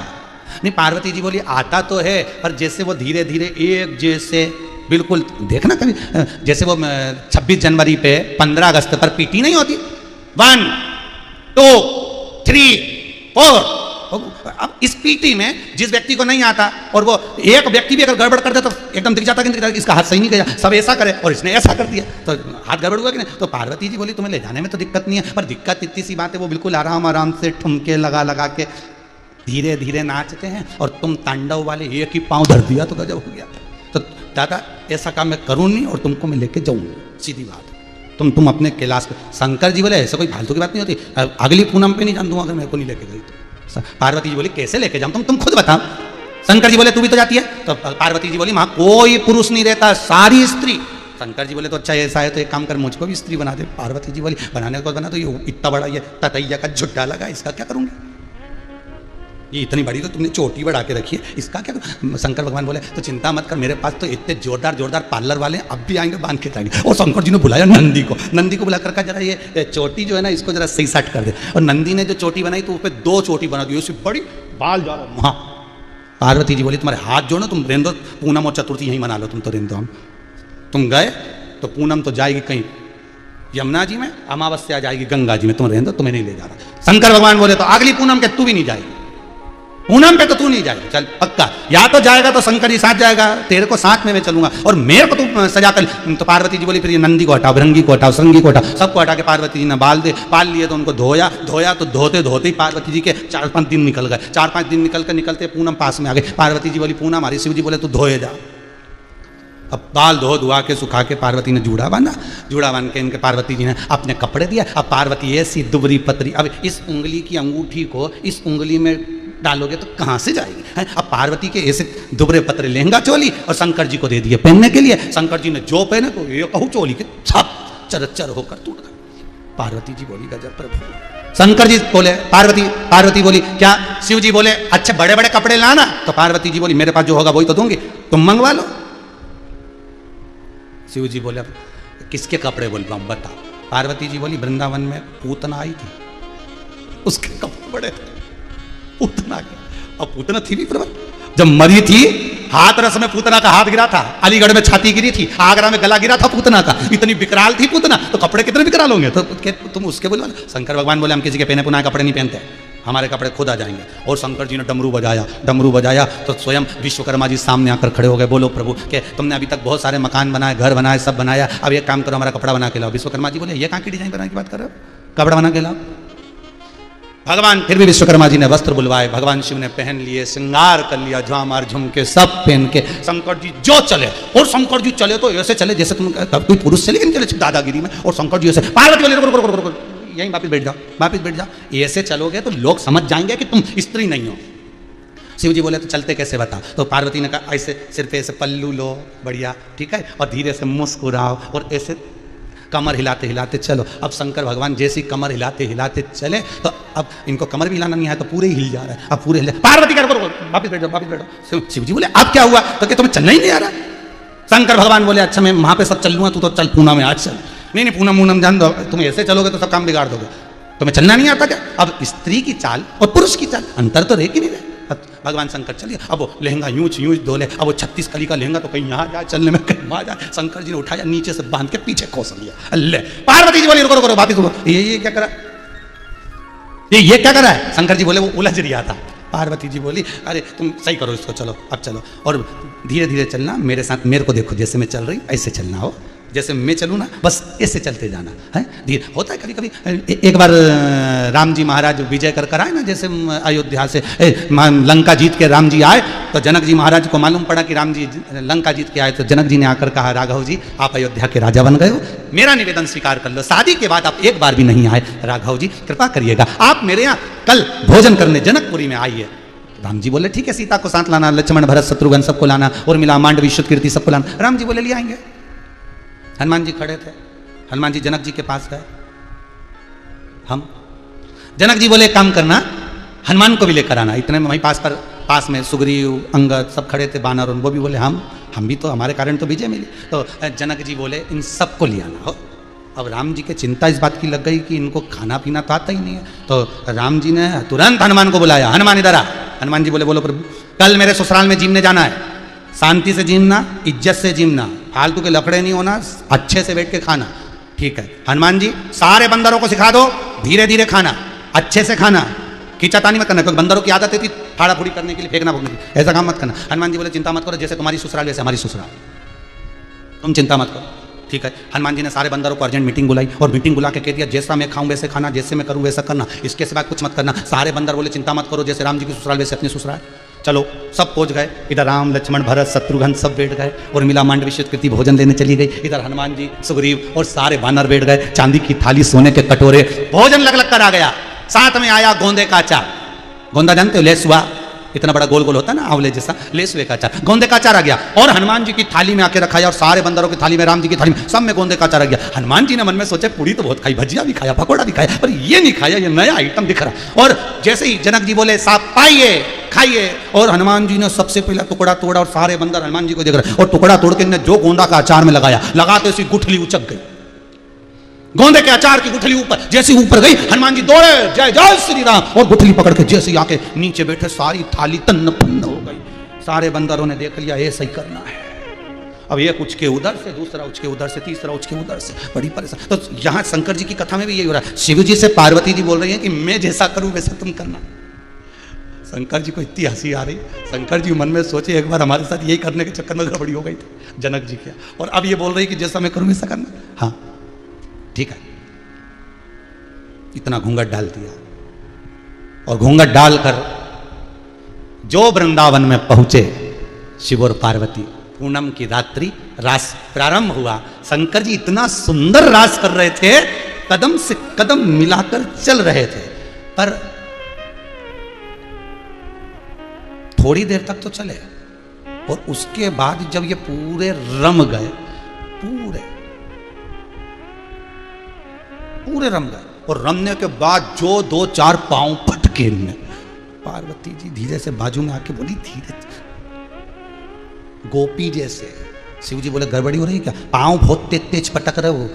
नहीं, पार्वती जी बोली आता तो है, पर जैसे वो धीरे धीरे एक जैसे बिल्कुल, देखना कभी जैसे वो 26 जनवरी पे 15 अगस्त पर पीटी नहीं होती, 1 2 3 4, अब इस पीटी में जिस व्यक्ति को नहीं आता, और वो एक व्यक्ति भी अगर गड़बड़ कर दे तो एकदम दिख जाता कि इसका हाथ सही नहीं गया, सब ऐसा करे, और इसने ऐसा कर दिया तो हाथ गड़बड़ हुआ कि नहीं? तो पार्वती जी बोली तुम्हें ले जाने में तो दिक्कत नहीं है, पर दिक्कत इतनी सी बात है वो बिल्कुल आराम आराम से ठुमके लगा लगा के धीरे धीरे नाचते हैं, और तुम तांडव वाले एक ही पाँव धर दिया तो गजब हो गया। तो दादा ऐसा काम मैं करूँ नहीं, और तुमको मैं लेके जाऊँगी, सीधी बात। तुम अपने कैलाश। शंकर जी बोले ऐसा कोई फालतू की बात नहीं होती, अगली पूनम पे नहीं जान दूंगा अगर मेरे को नहीं लेके गई तो। पार्वती जी बोली कैसे लेके जाऊँ, तुम खुद बताओ। शंकर जी बोले तू भी तो जाती है? तो पार्वती जी बोली वहाँ कोई पुरुष नहीं रहता, सारी स्त्री। शंकर जी बोले तो अच्छा ऐसा है तो एक काम कर मुझको भी स्त्री बना दे। पार्वती जी बोली बनाने को बना, तो ये इतना बड़ा ये ततैया का झुट्टा लगा, इसका क्या करूँगी? ये इतनी बड़ी तो तुमने चोटी बढ़ा के रखी है, इसका क्या? शंकर भगवान बोले तो चिंता मत कर, मेरे पास तो इतने जोरदार जोरदार पार्लर वाले अब भी आएंगे, बांध के जाएंगे। और शंकर जी ने बुलाया नंदी को बुला कर जरा ये चोटी जो है ना इसको जरा सही सेट कर दे। और नंदी ने जो चोटी बनाई तो उस पर 2 चोटी बना दी, उससे बड़ी बाल जा रहा। हाँ, पार्वती जी बोली तुम्हारे हाथ जोड़ो, तुम रेंदो, पूनम और चतुर्थी यहीं मना लो, तुम तो रेंदो। हम तुम गए तो पूनम तो जाएगी कहीं यमुना जी में, अमावस्या जाएगी गंगा जी में, तुम रेंदो, तुम्हें नहीं ले जा रहा। शंकर भगवान बोले तो अगली पूनम के तू भी नहीं जाएगी, पूनम पे तो तू नहीं जाएगा, चल पक्का, या तो जाएगा तो शंकर जी साथ जाएगा, तेरे को साथ में मैं चलूंगा, और मेरे को तू सजा कर। तो पार्वती जी बोली फिर ये नंदी को हटाओ, भृंगी को हटाओ, श्रृंगी को हटाओ, सबको हटा के पार्वती जी ने पाल लिए, तो उनको धोया तो धोते धोते ही पार्वती जी के 4-5 दिन निकल गए। 4-5 दिन निकलते पूनम पास में आ गई। पार्वती जी बोली पूनम हमारी, शिव जी बोले तू धोए जा। अब बाल धो धुआ के सुखा के पार्वती ने जूड़ा बांधा, जूड़ा बांध के इनके पार्वती जी ने अपने कपड़े दिया। अब पार्वती ऐसी दुबरी पतरी, अब इस उंगली की अंगूठी को इस उंगली में डालोगे तो कहाँ से जाएगी है? अब पार्वती के ऐसे दुबरे पतरे लहंगा चोली और शंकर जी को दे दिए पहनने के लिए। शंकर जी ने जो पहने तो ये कहूँ चोली के छप चरचर होकर टूट गए। पार्वती जी बोली गजब प्रभु। शंकर जी बोले पार्वती बोली क्या? शिव जी बोले अच्छे बड़े बड़े कपड़े लाना। तो पार्वती जी बोली मेरे पास जो होगा वही तो दूंगी, तुम मंगवा लो। शिव जी बोले किसके कपड़े बोल बताओ। पार्वती जी बोली वृंदावन में पूतना आई थी, उसके कपड़े बड़े थे, पूतना के। अब पूतना थी भी प्रभु, जब मरी थी हाथ रस में पूतना का हाथ गिरा था, अलीगढ़ में छाती गिरी थी, आगरा में गला गिरा था पूतना का, इतनी विकराल थी पूतना, तो कपड़े कितने विकराल होंगे। तो तुम उसके बोलो। शंकर भगवान बोले हम किसी के पहने पुनाए कपड़े नहीं पहनते, हमारे कपड़े खुद आ जाएंगे। और शंकर जी ने डमरू बजाया तो स्वयं विश्वकर्मा जी सामने आकर खड़े हो गए। बोलो प्रभु के तुमने अभी तक बहुत सारे मकान बनाए, घर बनाए, सब बनाया, अब एक काम करो हमारा कपड़ा बना के लाओ। विश्वकर्मा जी बोले ये कहाँ की डिजाइन बनाने की बात कर रहे हो, कपड़ा बना के लाओ। भगवान फिर भी विश्वकर्मा जी ने वस्त्र बुलवाए, भगवान शिव ने पहन लिए, श्रृंगार कर लिया, झामार झुमके सब पहन के शंकर जी जो चले। और शंकर जी चले तो ऐसे चले जैसे तुम कोई पुरुष से लेकिन चले दादागिरी में। और शंकर जी ऐसे, पार्वती बोले यहीं वापिस बैठ जाओ। ऐसे चलोगे तो लोग समझ जाएंगे कि तुम स्त्री नहीं हो। शिव जी बोले तो चलते कैसे बता। तो पार्वती ने कहा ऐसे सिर पे ऐसे पल्लू लो बढ़िया, ठीक है, और धीरे से मुस्कुराओ और ऐसे कमर हिलाते हिलाते चलो। अब शंकर भगवान जैसी कमर हिलाते हिलाते चले तो अब इनको कमर भी हिलाना नहीं है तो पूरे ही हिल जा रहा है। अब पूरे हिल जा, पार्वती कर वापिस बैठ जाओ। शिव जी बोले अब क्या हुआ? तो क्या तुम्हें चलना ही नहीं आ रहा? शंकर भगवान बोले अच्छा मैं वहां पे सब चल लूंगा, तू तो चल पूना में आज चल। नहीं पूनम जान दो, तुम ऐसे चलोगे तो सब काम बिगाड़ दोगे, तुम्हें चलना नहीं आता क्या? अब स्त्री की चाल और पुरुष की चाल अंतर तो रह कि नहीं रहे। भगवान शंकर चलिए, अब वो लहंगा यूं धोले, अब वो 36 कली का लहंगा तो कहीं यहाँ जाए चलने में, कहीं वहाँ जाए। शंकर जी ने उठाया नीचे से बांध के पीछे खोस लिया। अल्ले पार्वती जी बोली रुको वापिस रुको, ये क्या करा, ये क्या करा है? शंकर जी बोले वो उलझ रिया था। पार्वती जी बोली अरे तुम सही करो इसको, चलो अब चलो और धीरे धीरे चलना, मेरे साथ, मेरे को देखो जैसे मैं चल रही ऐसे चलना हो, जैसे मैं चलूँ ना बस ऐसे चलते जाना है। धीरे होता है कभी कभी। एक बार राम जी महाराज विजय कर आए ना, जैसे अयोध्या से लंका जीत के राम जी आए तो जनक जी महाराज को मालूम पड़ा कि राम जी लंका जीत के आए। तो जनक जी ने आकर कहा राघव जी आप अयोध्या के राजा बन गए हो, मेरा निवेदन स्वीकार कर लो, शादी के बाद आप एक बार भी नहीं आए, राघव जी कृपा करिएगा आप मेरे यहाँ कल भोजन करने जनकपुरी में आइए। राम जी बोले ठीक है, सीता को साथ लाना, लक्ष्मण भरत शत्रुघ्न सबको लाना, और मिला मांडवी कीर्ति सबको लाना। राम जी बोले ले आएंगे। हनुमान जी खड़े थे, हनुमान जी जनक जी के पास गए। हम जनक जी बोले काम करना, हनुमान को भी लेकर आना। इतने में वहीं पास में सुग्रीव अंगद सब खड़े थे, बानर, वो भी बोले हम भी तो, हमारे कारण तो विजय मिली। तो जनक जी बोले इन सबको ले आना हो। अब राम जी के चिंता इस बात की लग गई कि इनको खाना पीना तो आता ही नहीं है। तो राम जी ने तुरंत हनुमान को बुलाया, हनुमान इधर आ। हनुमान जी बोले बोलो प्रभु कल मेरे ससुराल में जीमने जाना है, शांति से जीमना, इज्जत से जीमना, फालतू के लफड़े नहीं होना, अच्छे से बैठ के खाना। ठीक है हनुमान जी, सारे बंदरों को सिखा दो धीरे धीरे खाना, अच्छे से खाना, खींचातानी मत करना, क्योंकि बंदरों की आदत थी फाड़ा फूड़ी करने के लिए, फेंकना फूकने के लिए, ऐसा काम मत करना। हनुमान जी बोले चिंता मत करो, जैसे तुम्हारी ससुराल वैसे हमारी ससुराल, तुम चिंता मत करो। ठीक है हनुमान जी ने सारे बंदरों को अर्जेंट मीटिंग बुलाई और मीटिंग बुला के कह दिया जैसा मैं खाऊं वैसे खाना, जैसे मैं करूं वैसा करना, इसके सिवा कुछ मत करना। सारे बंदर बोले चिंता मत करो, जैसे राम जी की ससुराल वैसे अपनी ससुराल। चलो सब पहुंच गए, इधर राम लक्ष्मण भरत शत्रुघ्न सब बैठ गए, और मिला मांडवी कीर्ति भोजन लेने चली गई। इधर हनुमान जी सुग्रीव और सारे वानर बैठ गए, चांदी की थाली सोने के कटोरे, भोजन लग कर आ गया। साथ में आया गोंदे का अचार, गोंदा जानते हो लेसुआ, इतना बड़ा गोल गोल होता है ना आंवले जैसा, लेसुए का अचार, गोंदे का अचार आ गया। और हनुमान जी की थाली में आके रखाया, और सारे बंदरों की थाली में, राम जी की थाली में, सब में गोंदे का अचार आ गया। हनुमान जी ने मन में सोचे पूरी तो बहुत खाई, भजिया भी खाया, पकौड़ा भी खाया, पर ये नहीं खाया, ये नया आइटम दिख रहा। और जैसे ही जनक जी बोले साहब पाइए खाइए, और हनुमान जी ने सबसे पहला टुकड़ा तोड़ा, और सारे बंदर हनुमान जी को देख रहे, और टुकड़ा तोड़ के जो गोंदा का अचार में लगाया, लगाते उसी गुठली उचक गई, गोंदे के अचार की गुठली ऊपर, जैसे ऊपर गई हनुमान जी दौड़े जय जय श्री राम, और गुठली पकड़ के जैसे आके नीचे बैठे, सारी थाली तन्न पन्न हो गई। सारे बंदरों ने देख लिया ऐसा ही करना है, अब एक उच के उधर से, दूसरा उच के उधर से, तीसरा उच के उधर से, बड़ी परेशान। तो यहाँ शंकर जी की कथा में भी यही हो रहा है। शिव जी से पार्वती जी बोल रही हैं कि मैं जैसा करूं वैसा तुम करना। शंकर जी को इतनी हंसी आ रही, शंकर जी मन में सोचे एक बार हमारे साथ यही करने के चक्कर में गड़बड़ी हो गई थी जनक जी के, और अब ये बोल रही कि जैसा मैं करूं वैसा करना। हाँ ठीक है, इतना घूंघट डाल दिया, और घूंघट डालकर जो वृंदावन में पहुंचे शिव और पार्वती, पूनम की रात्रि रास प्रारंभ हुआ। शंकर जी इतना सुंदर रास कर रहे थे, कदम से कदम मिलाकर चल रहे थे, पर थोड़ी देर तक तो चले, और उसके बाद जब ये पूरे रम गए, पूरे रम गए, और रमने के बाद जो दो चार पांव पटके इनमें, पार्वती जी धीरे से बाजू में आके बोली, धीरे गोपी जैसे। शिव जी बोले गड़बड़ी हो रही क्या, पांव बहुत तेज तेज पटक रहे हो,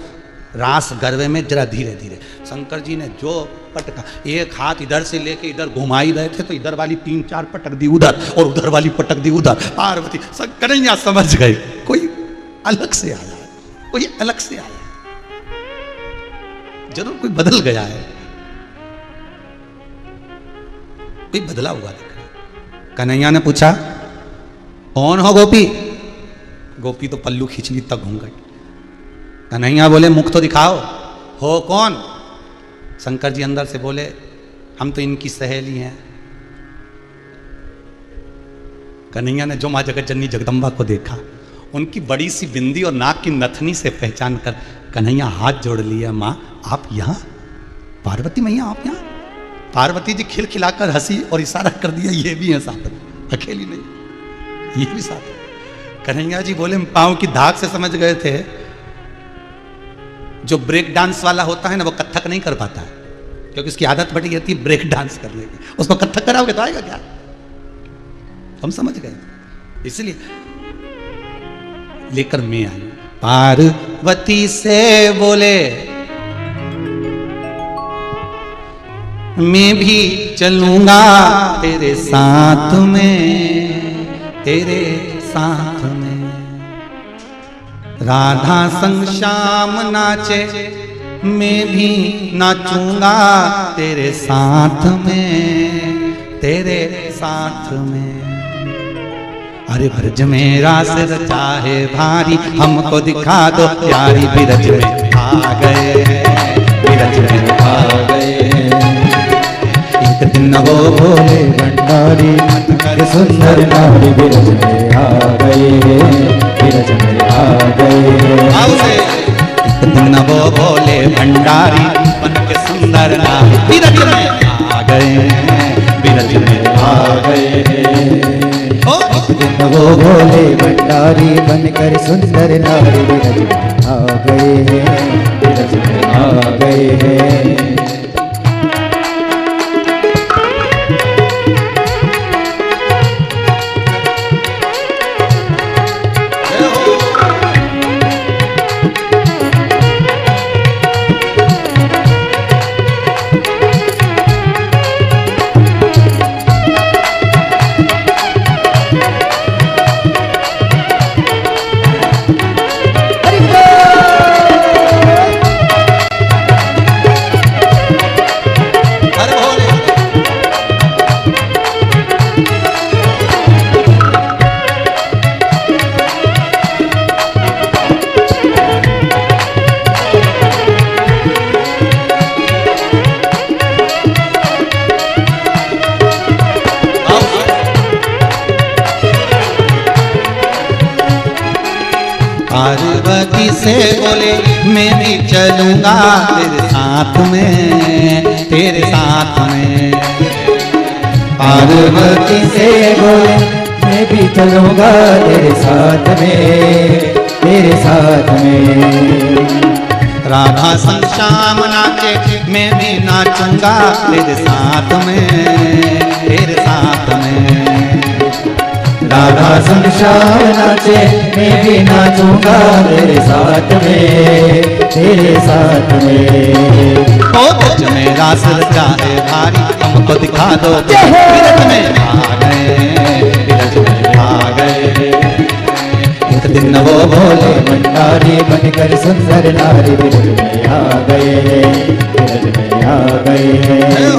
रास गरबे में जरा धीरे धीरे। शंकर जी ने जो पटका, एक हाथ इधर से लेके इधर घुमा ही रहे थे, तो इधर वाली 3-4 पटक दी उधर, और उधर वाली पटक दी उधर। पार्वती शंकरैया समझ गए कोई अलग से आया है, कोई अलग से आया है, जरूर कोई बदल गया है, कोई बदला हुआ दिखा। कन्हैया ने पूछा कौन हो गोपी? गोपी तो पल्लू खींच ली तक घूम गई। कन्हैया बोले मुख तो दिखाओ, हो कौन? शंकर जी अंदर से बोले हम तो इनकी सहेली हैं। कन्हैया ने जो मां जगत जननी जगदम्बा को देखा, उनकी बड़ी सी बिंदी और नाक की नथनी से पहचान कर कन्हैया हाथ जोड़ लिया, मां आप यहाँ? पार्वती मैया आप यहाँ? पार्वती जी खिलखिलाकर हंसी और इशारा कर दिया, ये भी है साथ में, अकेली नहीं, ये भी साथ है। कन्हैया जी बोले पांव की धाक से समझ गए थे, जो ब्रेक डांस वाला होता है ना, वो कथक नहीं कर पाता है, क्योंकि उसकी आदत बड़ी रहती है ब्रेक डांस करने की। उसको कथक कराओगे तो आएगा क्या? हम समझ गए, इसलिए लेकर मैं आई। पार्वती से बोले मैं भी चलूंगा तेरे साथ में, तेरे साथ में। राधा संग श्याम नाचे, मैं भी नाचूंगा तेरे साथ में, तेरे साथ में। अरे ब्रज में रास रचा है भारी, हमको दिखा दो प्यारी, ब्रज में आ गए, ब्रज में आ गए। एक दिन वो भोले भंडारी, कर सुंदर नारी, ब्रज में आ गए, ब्रज में आ गए। एक दिन वो भोले भंडारी, बन के सुंदर नारी, ब्रज में आ गए, ब्रज में आ गए। एक दिन वो भोले भंडारी, बनकर सुंदर नारी, ब्रज में आ गए हैं, ब्रज में आ गए हैं। पार्वती से बोले मैं भी चलूंगा तेरे साथ में, तेरे साथ में। पार्वती से बोले मैं भी चलूंगा तेरे साथ में, तेरे साथ में। राधा संग श्याम नाचे, मैं भी नाचूंगा तेरे साथ में, तेरे साथ में। राधा संग श्याम नाचे, मैं भी नाचूंगा तेरे साथ में, तेरे साथ में। ओ ब्रज में रास रचा है भारी, हमको दिखा दो ब्रज में आ गए, ब्रज में आ गए। एक दिन वो भोले भंडारी बनकर सुंदर नारी विरज में आ गए हैं, विरज में आ गए हैं।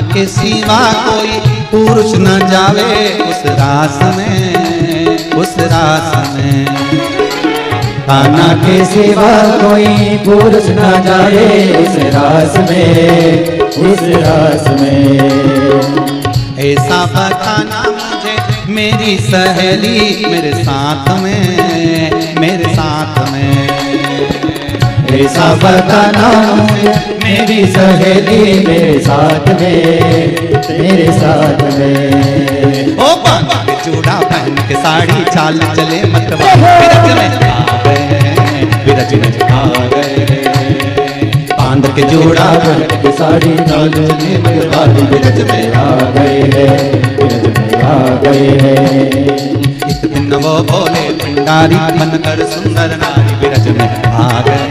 के सिवा कोई पुरुष न जावे उस रास में, उस रास में। कान्हा के सिवा कोई पुरुष न जाए उस रास में, उस रास में। ऐसा बताना मुझे मेरी सहेली मेरे साथ में, मेरे साथ में। ऐसा बताना मुझे मेरी सहेली मेरे साथ में, मेरे साथ में। ओ बांध के चूड़ा पहन के साड़ी चाल चले मतवा विरज में आ गए, विरज में आ गए। बांध के चूड़ा पहन के साड़ी चाल चले मतवा विरज में आ गए हैं, विरज में आ गए हैं। एक दिन वो भोले भंडारी बनकर सुंदर नारी विरज में आ गए,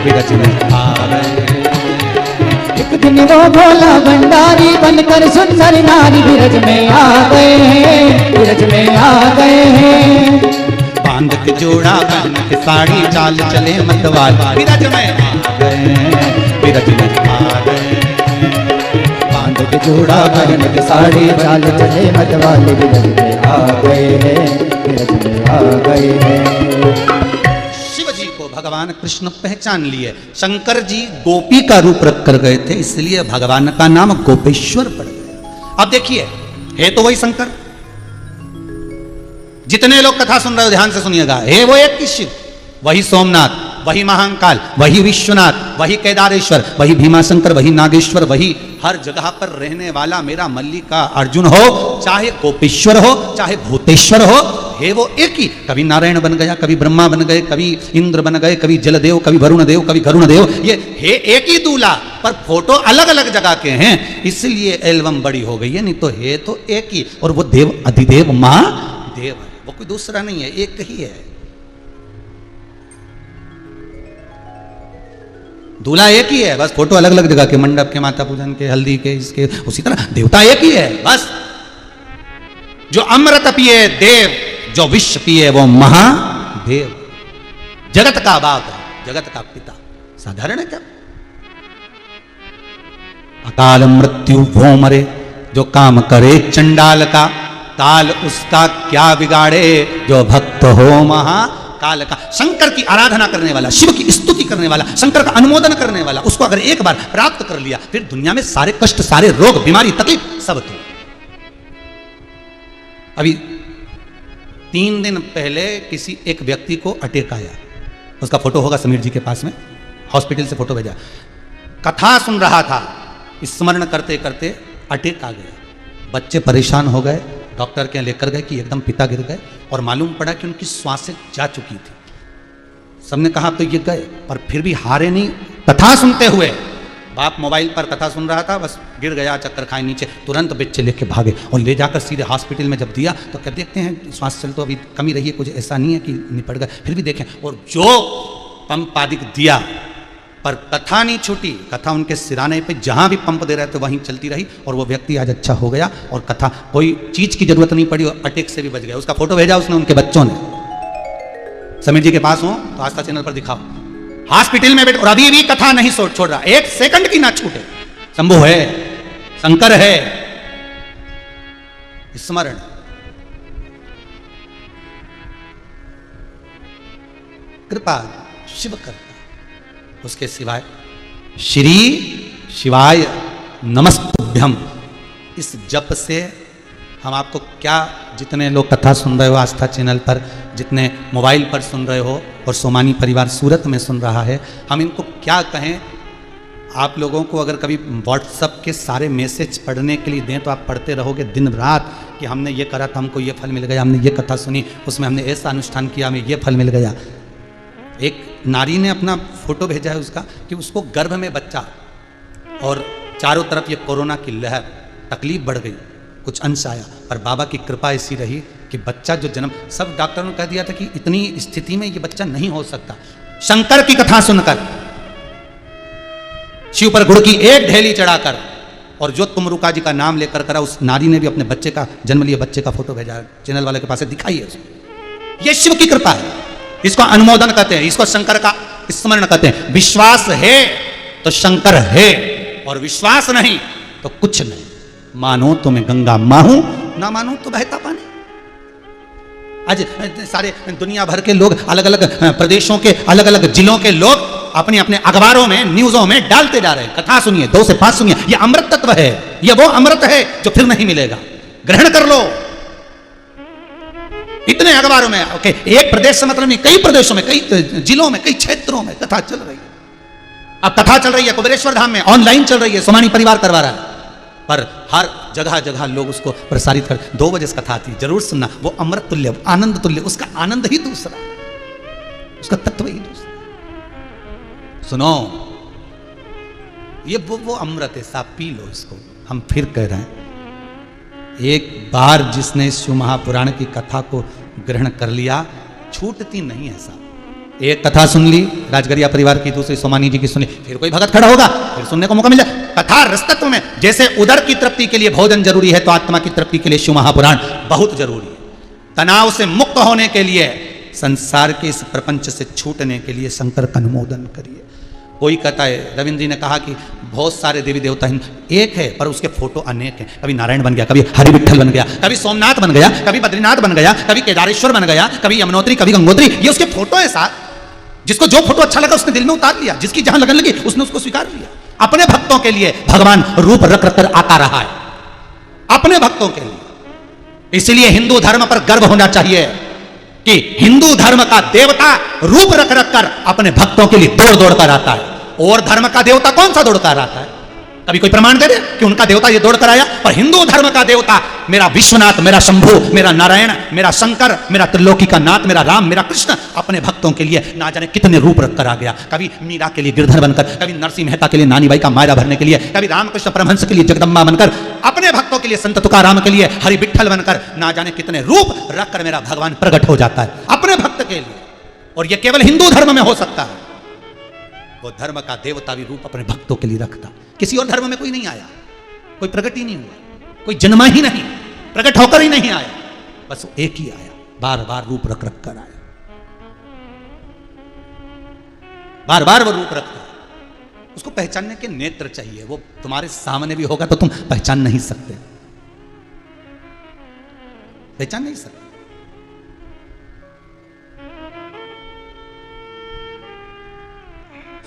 विरज में आ गए। एक दिन वो भोला भंडारी बनकर सुंदर नारी विरज में आ गए हैं, विरज में आ गए हैं। बांध के जोड़ा पहन के साड़ी चाल चले मतवाल विरज में आ गए, विरज में आ गए। बांध के जोड़ा पहन के साड़ी चाल चले मतवाल विरज में आ गए हैं, विरज में आ गए हैं। शिव जी को भगवान कृष्ण पहचान लिए। शंकर जी गोपी का रूप रख कर गए थे, इसलिए भगवान का नाम गोपेश्वर पड़ गया। अब देखिए, है तो वही शंकर। जितने लोग कथा सुन रहे हो ध्यान से सुनिएगा, है वो एक ही शिव, वही सोमनाथ, वही महाकाल, वही विश्वनाथ, वही केदारेश्वर, वही भीमाशंकर, वही नागेश्वर, वही हर जगह पर रहने वाला मेरा मल्लिका अर्जुन हो, चाहे गोपेश्वर हो, चाहे भूतेश्वर हो, है वो एक ही। कभी नारायण बन गया, कभी ब्रह्मा बन गए, कभी इंद्र बन गए, कभी जलदेव, कभी वरुण देव, कभी गरुण देव। ये है एक ही दूल्हा, पर फोटो अलग अलग जगह के हैं, इसलिए एल्बम बड़ी हो गई है। नहीं तो है तो एक ही, और वो देव अधिदेव महादेव है, वो कोई दूसरा नहीं है, एक ही है। दूल्हा एक ही है, बस फोटो अलग अलग जगह के, मंडप के, माता पूजन के, हल्दी के, इसके। उसी तरह देवता एक ही है, बस। जो अमृत पिए देव, जो विष पिए वो महादेव। जगत का बाप है, जगत का पिता। साधारण है क्या? अकाल मृत्यु वो मरे, जो काम करे चंडाल का, काल उसका क्या बिगाड़े, जो भक्त हो महाकाल का। शंकर की आराधना करने वाला, शिव की स्तुति करने वाला, शंकर का अनुमोदन करने वाला, उसको अगर एक बार प्राप्त कर लिया, फिर दुनिया में सारे कष्ट, सारे रोग, बीमारी, तकलीफ सब दूर। अभी 3 दिन पहले किसी एक व्यक्ति को अटैक आया, उसका फोटो होगा समीर जी के पास में, हॉस्पिटल से फोटो भेजा। कथा सुन रहा था, स्मरण करते करते अटैक आ गया। बच्चे परेशान हो गए, डॉक्टर के लेकर गए कि एकदम पिता गिर गए, और मालूम पड़ा कि उनकी सांसें जा चुकी थी। सबने कहा तो ये गए, पर फिर भी हारे नहीं। कथा सुनते हुए बाप मोबाइल पर कथा सुन रहा था, बस गिर गया, चक्कर खाए नीचे, तुरंत बच्चे लेके भागे और ले जाकर सीधे हॉस्पिटल में जब दिया तो क्या देखते हैं श्वास चल तो अभी कमी रही है, कुछ ऐसा नहीं है कि निपट गए, फिर भी देखें। और जो पंप आदि दिया, पर कथा नहीं छूटी। कथा उनके सिराने पे जहां भी पंप दे रहे थे वहीं चलती रही, और वो व्यक्ति आज अच्छा हो गया, और कथा कोई चीज की जरूरत नहीं पड़ी, और अटैक से भी बच गया। उसका फोटो भेजा उसने, उनके बच्चों ने। समीर जी के पास हो तो आस्था चैनल पर दिखाओ, हॉस्पिटल में बैठ, और अभी भी कथा नहीं छोड़ रहा, 1 सेकंड की ना छूटे। शंभु है, शंकर है, स्मरण। कृपा शिव करता, उसके सिवाय। श्री शिवाय नमस्तुभ्यम, इस जप से हम आपको क्या, जितने लोग कथा सुन रहे हो आस्था चैनल पर, जितने मोबाइल पर सुन रहे हो और सोमानी परिवार सूरत में सुन रहा है, हम इनको क्या कहें। आप लोगों को अगर कभी व्हाट्सअप के सारे मैसेज पढ़ने के लिए दें तो आप पढ़ते रहोगे दिन रात कि हमने ये करा था, हमको ये फल मिल गया, हमने ये कथा सुनी, उसमें हमने ऐसा अनुष्ठान किया, हमें ये फल मिल गया। एक नारी ने अपना फोटो भेजा है उसका कि उसको गर्भ में बच्चा और चारों तरफ ये कोरोना की लहर, तकलीफ बढ़ गई, कुछ अंश आया, पर बाबा की कृपा ऐसी रही कि बच्चा जो जन्म, सब डॉक्टरों ने कह दिया था कि इतनी स्थिति में ये बच्चा नहीं हो सकता। शंकर की कथा सुनकर, शिव पर गुड़ की एक ढेली चढ़ाकर और जो तुमरुका जी का नाम लेकर करा, उस नारी ने भी अपने बच्चे का जन्म लिया, बच्चे का फोटो भेजा, चैनल वाले के पास दिखाई है उसको। ये शिव की कृपा है, इसको अनुमोदन कहते हैं, इसको शंकर का स्मरण कहते हैं। विश्वास है तो शंकर है, और विश्वास नहीं तो कुछ नहीं। मानो तो मैं गंगा मां हूं, ना मानो तो बहता पानी। आज सारे दुनिया भर के लोग, अलग अलग प्रदेशों के अलग अलग जिलों के लोग अपने अपने अखबारों में, न्यूज़ों में डालते जा रहे हैं, कथा सुनिए, 2 से 5 सुनिए, ये अमृत तत्व है, ये वो अमृत है जो फिर नहीं मिलेगा, ग्रहण कर लो। इतने अखबारों में, ओके, एक प्रदेश से मतलब नहीं, कई प्रदेशों में, कई जिलों में, कई क्षेत्रों में कथा चल रही है। अब कथा चल रही है कुबेरेश्वर धाम में, ऑनलाइन चल रही है, सोमानी परिवार करवा रहा है, पर हर जगह जगह लोग उसको प्रसारित कर। 2 बजे से कथा आती है, जरूर सुनना, वो अमृत तुल्य, आनंद तुल्य, उसका आनंद ही दूसरा, उसका तत्व ही दूसरा। सुनो, ये वो अमृत है, साहब पी लो इसको। हम फिर कह रहे हैं, एक बार जिसने शिव महापुराण की कथा को ग्रहण कर लिया, छूटती नहीं है साहब। एक कथा सुन ली राजगरिया परिवार की, दूसरी सोमानी जी की सुनी, फिर कोई भगत खड़ा होगा, फिर सुनने को मौका मिल जाए। कथा रसतत्व में, जैसे उदर की तृप्ति के लिए भोजन जरूरी है, तो आत्मा की तृप्ति के लिए शिव महापुराण बहुत जरूरी है। तनाव से मुक्त होने के लिए, संसार के इस प्रपंच से छूटने के लिए शंकर का अनुमोदन करिए। कोई कहता है, रविंद्र जी ने कहा कि बहुत सारे देवी देवता एक है, पर उसके फोटो अनेक हैं। कभी नारायण बन गया, कभी हरि विठल बन गया, कभी सोमनाथ बन गया, कभी बद्रीनाथ बन गया, कभी केदारेश्वर बन गया, कभी यमुनोत्री, कभी गंगोत्री। ये उसके फोटो है साथ। जिसको जो फोटो अच्छा लगा उसने दिल में उतार लिया, जिसकी जहां लगन लगी उसने उसको स्वीकार लिया। अपने भक्तों के लिए भगवान रूप रख रख कर आता रहा है, अपने भक्तों के लिए। इसलिए हिंदू धर्म पर गर्व होना चाहिए कि हिंदू धर्म का देवता रूप रख रख कर अपने भक्तों के लिए दौड़ दौड़ कर आता है। और धर्म का देवता कौन सा दौड़ कर आता है? कभी कोई प्रमाण दे दे कि उनका देवता ये दौड़ कर आया? और हिंदू धर्म का देवता, मेरा विश्वनाथ, मेरा शंभु, मेरा नारायण, मेरा शंकर, मेरा त्रिलोकी का नाथ, मेरा राम, मेरा कृष्ण, अपने भक्तों के लिए ना जाने कितने रूप रख कर आ गया। कभी मीरा के लिए गिरधर बनकर, कभी नरसिंह मेहता के लिए नानी बाई का मायरा भरने के लिए, कभी रामकृष्ण परमहंस के लिए जगदम्बा बनकर, अपने भक्तों के लिए संत तुकाराम के लिए हरि विठल बनकर, ना जाने कितने रूप रखकर मेरा भगवान प्रकट हो जाता है अपने भक्त के लिए। और यह केवल हिंदू धर्म में हो सकता है। वो धर्म का देवता भी रूप अपने भक्तों के लिए रखता। किसी और धर्म में कोई नहीं आया, कोई प्रकट ही नहीं हुआ, कोई जन्मा ही नहीं, प्रकट होकर ही नहीं आया, बस वो एक ही आया, बार बार रूप रख रख कर आया, बार बार वो रूप रखता है। उसको पहचानने के नेत्र चाहिए। वो तुम्हारे सामने भी होगा तो तुम पहचान नहीं सकते, पहचान नहीं सकते।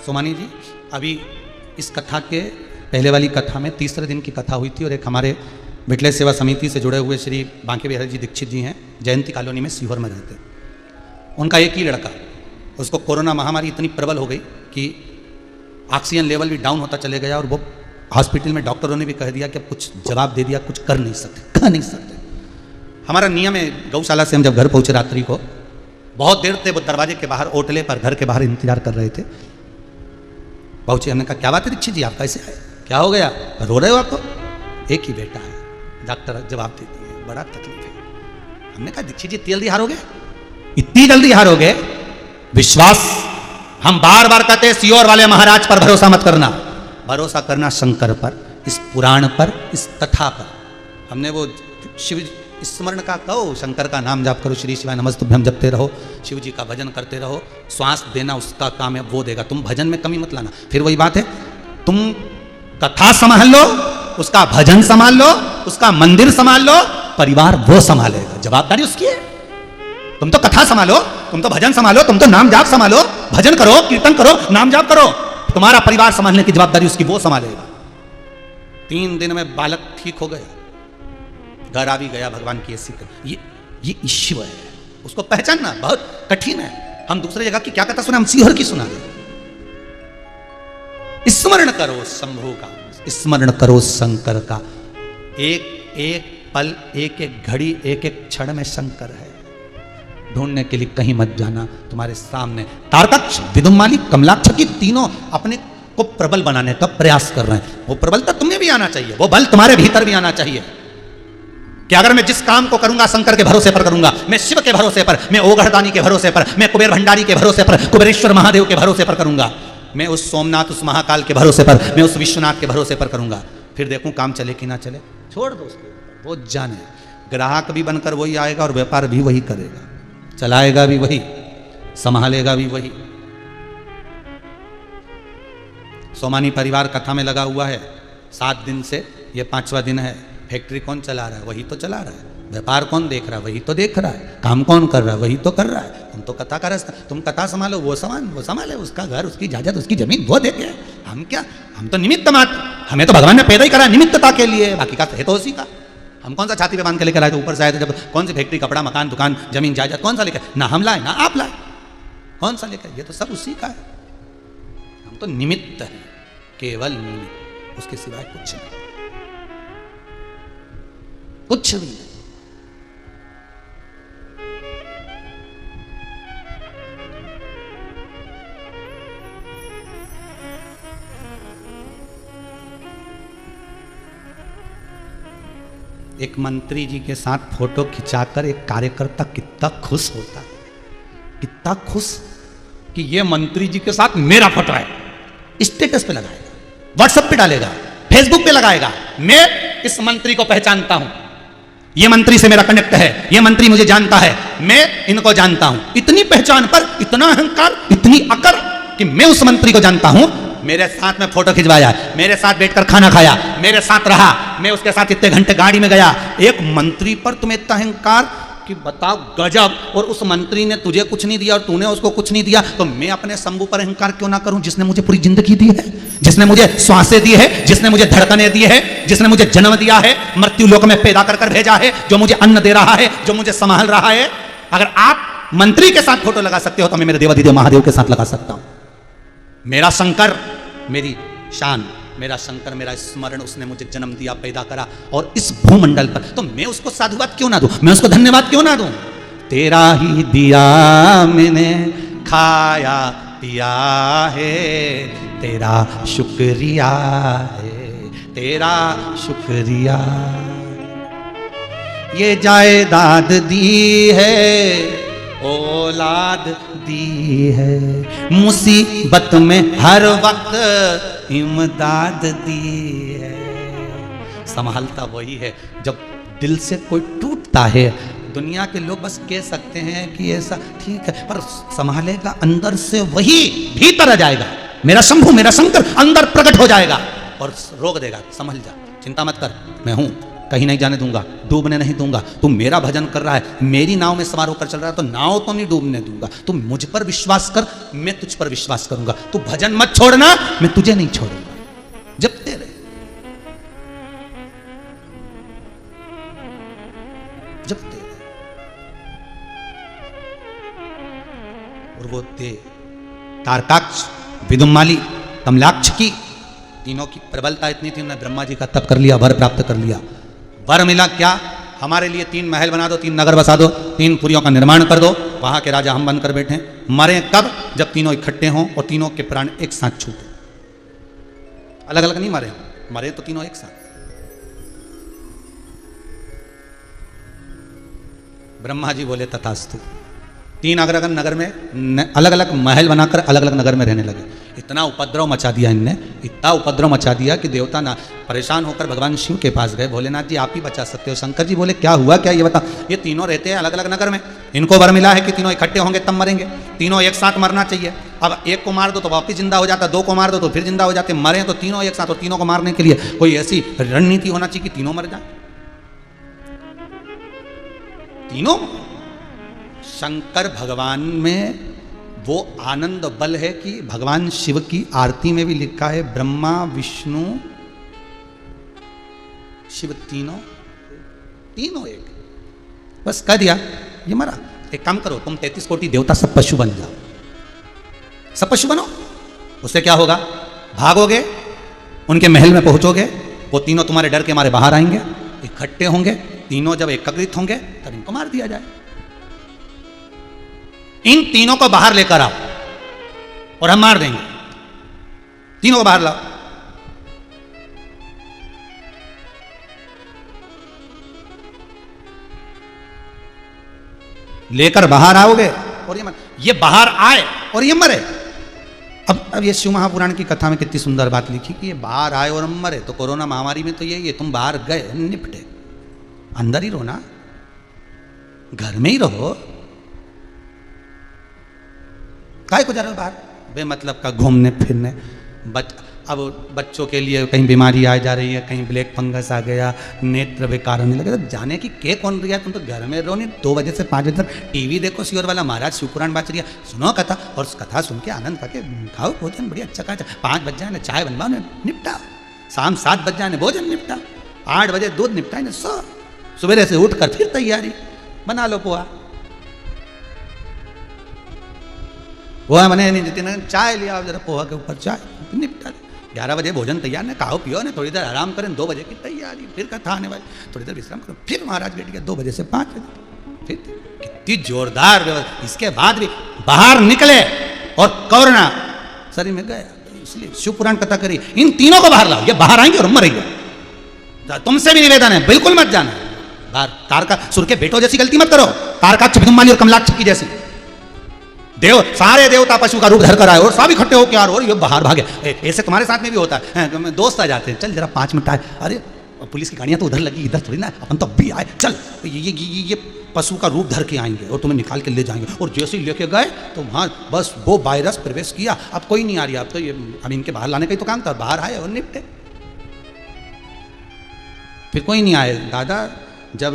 सोमानी जी, अभी इस कथा के पहले वाली कथा में तीसरे दिन की कथा हुई थी, और एक हमारे विठले सेवा समिति से जुड़े हुए श्री बांके बिहारी जी दीक्षित जी हैं, जयंती कॉलोनी में सीहोर में रहते हैं। उनका एक ही लड़का, उसको कोरोना महामारी इतनी प्रबल हो गई कि ऑक्सीजन लेवल भी डाउन होता चले गया, और वो हॉस्पिटल में डॉक्टरों ने भी कह दिया कि अब कुछ जवाब दे दिया, कुछ कर नहीं सकते, कह नहीं सकते। हमारा नियम है, गौशाला से हम जब घर पहुँचे रात्रि को, बहुत देर थे वो दरवाजे के बाहर, ओटले पर, घर के बाहर इंतजार कर रहे थे। पहुंचे, हमने कहा क्या बात है दीक्षित जी, आप कैसे आए, क्या हो गया, रो रहे हो आप? तो एक ही बेटा है, डॉक्टर जवाब देती है, बड़ा तकलीफ है। हमने कहा दीक्षित जी इतनी जल्दी हारोगे, इतनी जल्दी हारोगे? विश्वास, हम बार बार कहते हैं सीहोर वाले महाराज पर भरोसा मत करना, भरोसा करना शंकर पर, इस पुराण पर, इस कथा पर। हमने वो शिव स्मरण का कहो, शंकर का नाम जाप करो, श्री शिवाय नमस्तुभ्यम जपते रहो, शिव जी का भजन करते रहो। श्वास देना उसका काम है, वो देगा, तुम भजन में कमी मत लाना। फिर वही बात है, तुम कथा संभाल लो, उसका भजन संभाल लो, उसका मंदिर संभाल लो, परिवार वो संभालेगा, जवाबदारी उसकी है। तुम तो कथा संभालो, तुम तो भजन संभालो, तुम तो नाम जाप संभालो, भजन करो, कीर्तन करो, नाम जाप करो, तुम्हारा परिवार संभालने की जवाबदारी उसकी, वो संभालेगा। 3 दिन में बालक ठीक हो गया, घर आ भी गया भगवान की ऐसी ये ईश्वर है, उसको पहचानना बहुत कठिन है। हम दूसरे जगह की क्या कथा सुना, हम सीहर की सुना दे। स्मरण करो शंभू का, स्मरण करो शंकर का। एक एक पल, एक एक घड़ी, एक एक क्षण में शंकर है। ढूंढने के लिए कहीं मत जाना, तुम्हारे सामने। तारकाक्ष, विदुमाली, कमलाक्ष की तीनों अपने को प्रबल बनाने का प्रयास कर रहे हैं। वो प्रबलता तुम्हें भी आना चाहिए, वो बल तुम्हारे भीतर भी आना चाहिए कि अगर मैं जिस काम को करूंगा शंकर के भरोसे पर करूंगा, मैं शिव के भरोसे पर, मैं ओघड़दानी के भरोसे पर, मैं कुबेर भंडारी के भरोसे पर, कुबेरेश्वर महादेव के भरोसे पर करूंगा, मैं उस सोमनाथ, उस महाकाल के भरोसे पर, मैं उस विश्वनाथ के भरोसे पर करूंगा, फिर देखूं काम चले कि ना चले। छोड़ दो उसको, वो जाने। ग्राहक भी बनकर वही आएगा और व्यापार भी वही करेगा, चलाएगा भी वही, संभालेगा भी वही। सोमानी परिवार कथा में लगा हुआ है 7 दिन से, ये 5वां दिन है। फैक्ट्री कौन चला रहा है? वही तो चला रहा है। व्यापार कौन देख रहा है? वही तो देख रहा है। काम कौन कर रहा है? वही तो कर रहा है। तुम तो कथा कर, तुम कथा संभालो, वो संभाले, उसका घर, उसकी इजाजत, उसकी जमीन वो देखे। हम क्या, हम तो निमित्त मात्र। हमें तो भगवान ने पैदा ही करा निमित्तता के लिए, बाकी का है तो उसी का। हम कौन सा छाती पे बांध के लेकर आए थे ऊपर से आए थे? जब कौन सी फैक्ट्री, कपड़ा, मकान, दुकान, जमीन, जायदाद कौन सा लेकर? ना हम लाए ना आप लाए, कौन सा लेकर? ये तो सब उसी का है। हम तो निमित्त है, केवल निमित्त, उसके सिवाय कुछ नहीं, कुछ भी नहीं। एक मंत्री जी के साथ फोटो खिंचाकर एक कार्यकर्ता कितना खुश होता है, कितना खुश कि ये मंत्री जी के साथ मेरा फोटो है। स्टेटस पे लगाएगा, व्हाट्सएप पे डालेगा, फेसबुक पे लगाएगा, मैं इस मंत्री को पहचानता हूं, ये मंत्री से मेरा कनेक्ट है, ये मंत्री मुझे जानता है, मैं इनको जानता हूं। इतनी पहचान पर इतना अहंकार, इतनी अकड़ कि मैं उस मंत्री को जानता हूं, मेरे साथ में फोटो खिंचवाया, मेरे साथ बैठकर खाना खाया, मेरे साथ रहा, मैं उसके साथ इतने घंटे गाड़ी में गया। एक मंत्री पर तुम्हें इतना अहंकार कि बताओ, गजब। और उस मंत्री ने तुझे कुछ नहीं दिया और तूने उसको कुछ नहीं दिया, तो मैं अपने शंभू पर अहंकार क्यों ना करूं, जिसने मुझे पूरी जिंदगी दी है, जिसने मुझे श्वासें दी है, जिसने मुझे धड़कने दी है, जिसने मुझे जन्म दिया है, मृत्यु लोक में पैदा कर भेजा है, जो मुझे अन्न दे रहा है, जो मुझे संभाल रहा है। अगर आप मंत्री के साथ फोटो लगा सकते हो तो मैं मेरे देवाधिदेव महादेव के साथ लगा सकता हूं। मेरा शंकर, मेरी शान, मेरा शंकर, मेरा स्मरण, उसने मुझे जन्म दिया, पैदा करा, और इस भूमंडल पर, तो मैं उसको साधुवाद क्यों ना दूं, मैं उसको धन्यवाद क्यों ना दूं? तेरा ही दिया मैंने खाया पिया है, तेरा शुक्रिया है, तेरा शुक्रिया। ये जायदाद दी है, औलाद दी है, मुसीबत में हर वक्त इमदाद दी है। संभालता वही है। जब दिल से कोई टूटता है, दुनिया के लोग बस कह सकते हैं कि ऐसा ठीक है, पर संभालेगा अंदर से वही, भीतर आ जाएगा। मेरा शंभू, मेरा शंकर अंदर प्रकट हो जाएगा और रोक देगा, संभल जा, चिंता मत कर, मैं हूं, कहीं नहीं जाने दूंगा, डूबने नहीं दूंगा। तू मेरा भजन कर रहा है, मेरी नाव में सवार होकर चल रहा है, तो नाव तो नहीं डूबने दूंगा। तू मुझ पर विश्वास कर, मैं तुझ पर विश्वास करूंगा। तू भजन मत छोड़ना, मैं तुझे नहीं छोड़ूंगा। जपते रहे, जपते रहे। और वो दे तारकाक्ष, विदुमाली, कमलाक्ष की तीनों की प्रबलता इतनी थी, उन्होंने ब्रह्मा जी का तप कर लिया, वर प्राप्त कर लिया। वर मिला क्या? हमारे लिए 3 महल बना दो, 3 नगर बसा दो, 3 पुरियों का निर्माण कर दो, वहां के राजा हम बनकर बैठे। मरे कब? जब तीनों इकट्ठे हों और तीनों के प्राण एक साथ छूटे। अलग अलग नहीं मरे, मरे तो तीनों एक साथ। ब्रह्मा जी बोले तथास्तु। 3 अलग अलग नगर में अलग अलग महल बनाकर अलग अलग नगर में रहने लगे। इतना उपद्रव मचा दिया इनने, इतना उपद्रव मचा दिया कि देवता ना परेशान होकर भगवान शिव के पास गए। भोलेनाथ जी आप ही बचा सकते हो। शंकर जी बोले क्या हुआ, क्या ये बता। ये तीनों रहते हैं अलग अलग नगर में, इनको वर मिला है कि तीनों इकट्ठे होंगे तब मरेंगे, तीनों एक साथ मरना चाहिए। अब एक को मार दो तो वापिस जिंदा हो जाता, 2 को मार दो तो फिर जिंदा हो जाते। मरे तो तीनों एक साथ, और तीनों को मारने के लिए कोई ऐसी रणनीति होना चाहिए कि तीनों मर जाए। तीनों शंकर भगवान में वो आनंद बल है कि भगवान शिव की आरती में भी लिखा है ब्रह्मा विष्णु शिव तीनों तीनों एक, बस कह दिया ये मरा। एक काम करो, तुम 33 कोटि देवता सब पशु बन जाओ, सब पशु बनो। उससे क्या होगा, भागोगे, उनके महल में पहुंचोगे, वो तीनों तुम्हारे डर के मारे बाहर आएंगे, इकट्ठे होंगे, तीनों जब एकत्रित होंगे तब इनको मार दिया जाए। इन तीनों को बाहर लेकर आओ और हम मार देंगे। तीनों को बाहर लाओ। लेकर बाहर आओगे और ये बाहर आए और ये मरे। अब ये शिव महापुराण की कथा में कितनी सुंदर बात लिखी कि ये बाहर आए और मरे। तो कोरोना महामारी में तो ये तुम बाहर गए, निपटे, अंदर ही रहो ना, घर में ही रहो, काहे को जा रहे हो बाहर बेमतलब का घूमने फिरने। अब बच्चों के लिए कहीं बीमारी आ जा रही है, कहीं ब्लैक फंगस आ गया, नेत्र बेकार होने लगे, तो जाने की के कौन रही है। तुम तो घर में रहो, नहीं 2 बजे से 5 बजे तक टीवी देखो, श्योर वाला महाराज शिवपुराण बात रही है, सुनो कथा, और उस कथा सुन के आनंद करके खाओ भोजन बढ़िया अच्छा खाचा। 5 बज जाए ना चाय बनवाओ ना, निपटा। शाम 7 बज जाए ना भोजन निपटा। 8 बजे दूध निपटाए ना, सो सुबह से उठ कर फिर तैयारी, बना लो पोहा। पोहा बने नहीं देते ना, चाय लिया जरा पोहा के ऊपर चाय, निपटा। 11 बजे भोजन तैयार ना, खाओ पियो ना, थोड़ी देर आराम करें, 2 बजे की तैयारी, फिर कथा आने वाली, थोड़ी देर विश्राम करो, फिर महाराज बैठ गया 2 बजे से 5 बजे। फिर कितनी जोरदार व्यवस्था। इसके बाद भी बाहर निकले और कोरोना शरीर में गया, इसलिए शिव पुराण कथा करी। इन तीनों को बाहर लाओ, ये बाहर आएंगे और मरेंगे। तुमसे भी निवेदन है, बिल्कुल मत जाना बाहर। तारका सुर के बेटो जैसी गलती मत करो, तारकाक्ष भिगुमाली और कमलाक्ष की जैसी। देव सारे देवता पशु का रूप धर कर आए और सब इकट्ठे होकर आ रहे और ये बाहर भागे। ऐसे तुम्हारे साथ में भी होता है, दोस्त आ जाते हैं, चल जरा 5 मिनट आए, अरे पुलिस की गाड़ियां तो उधर लगी, इधर थोड़ी ना, अपन तो अभी आए, चल ये पशु का रूप धर के आएंगे और तुम्हें निकाल के ले जाएंगे। और जैसे ही लेके गए तो वहाँ बस वो वायरस प्रवेश किया, अब कोई नहीं आ रही, अब तो ये अब इनके बाहर लाने का ही तो काम था, बाहर आए और निपटे। फिर कोई नहीं आए दादा। जब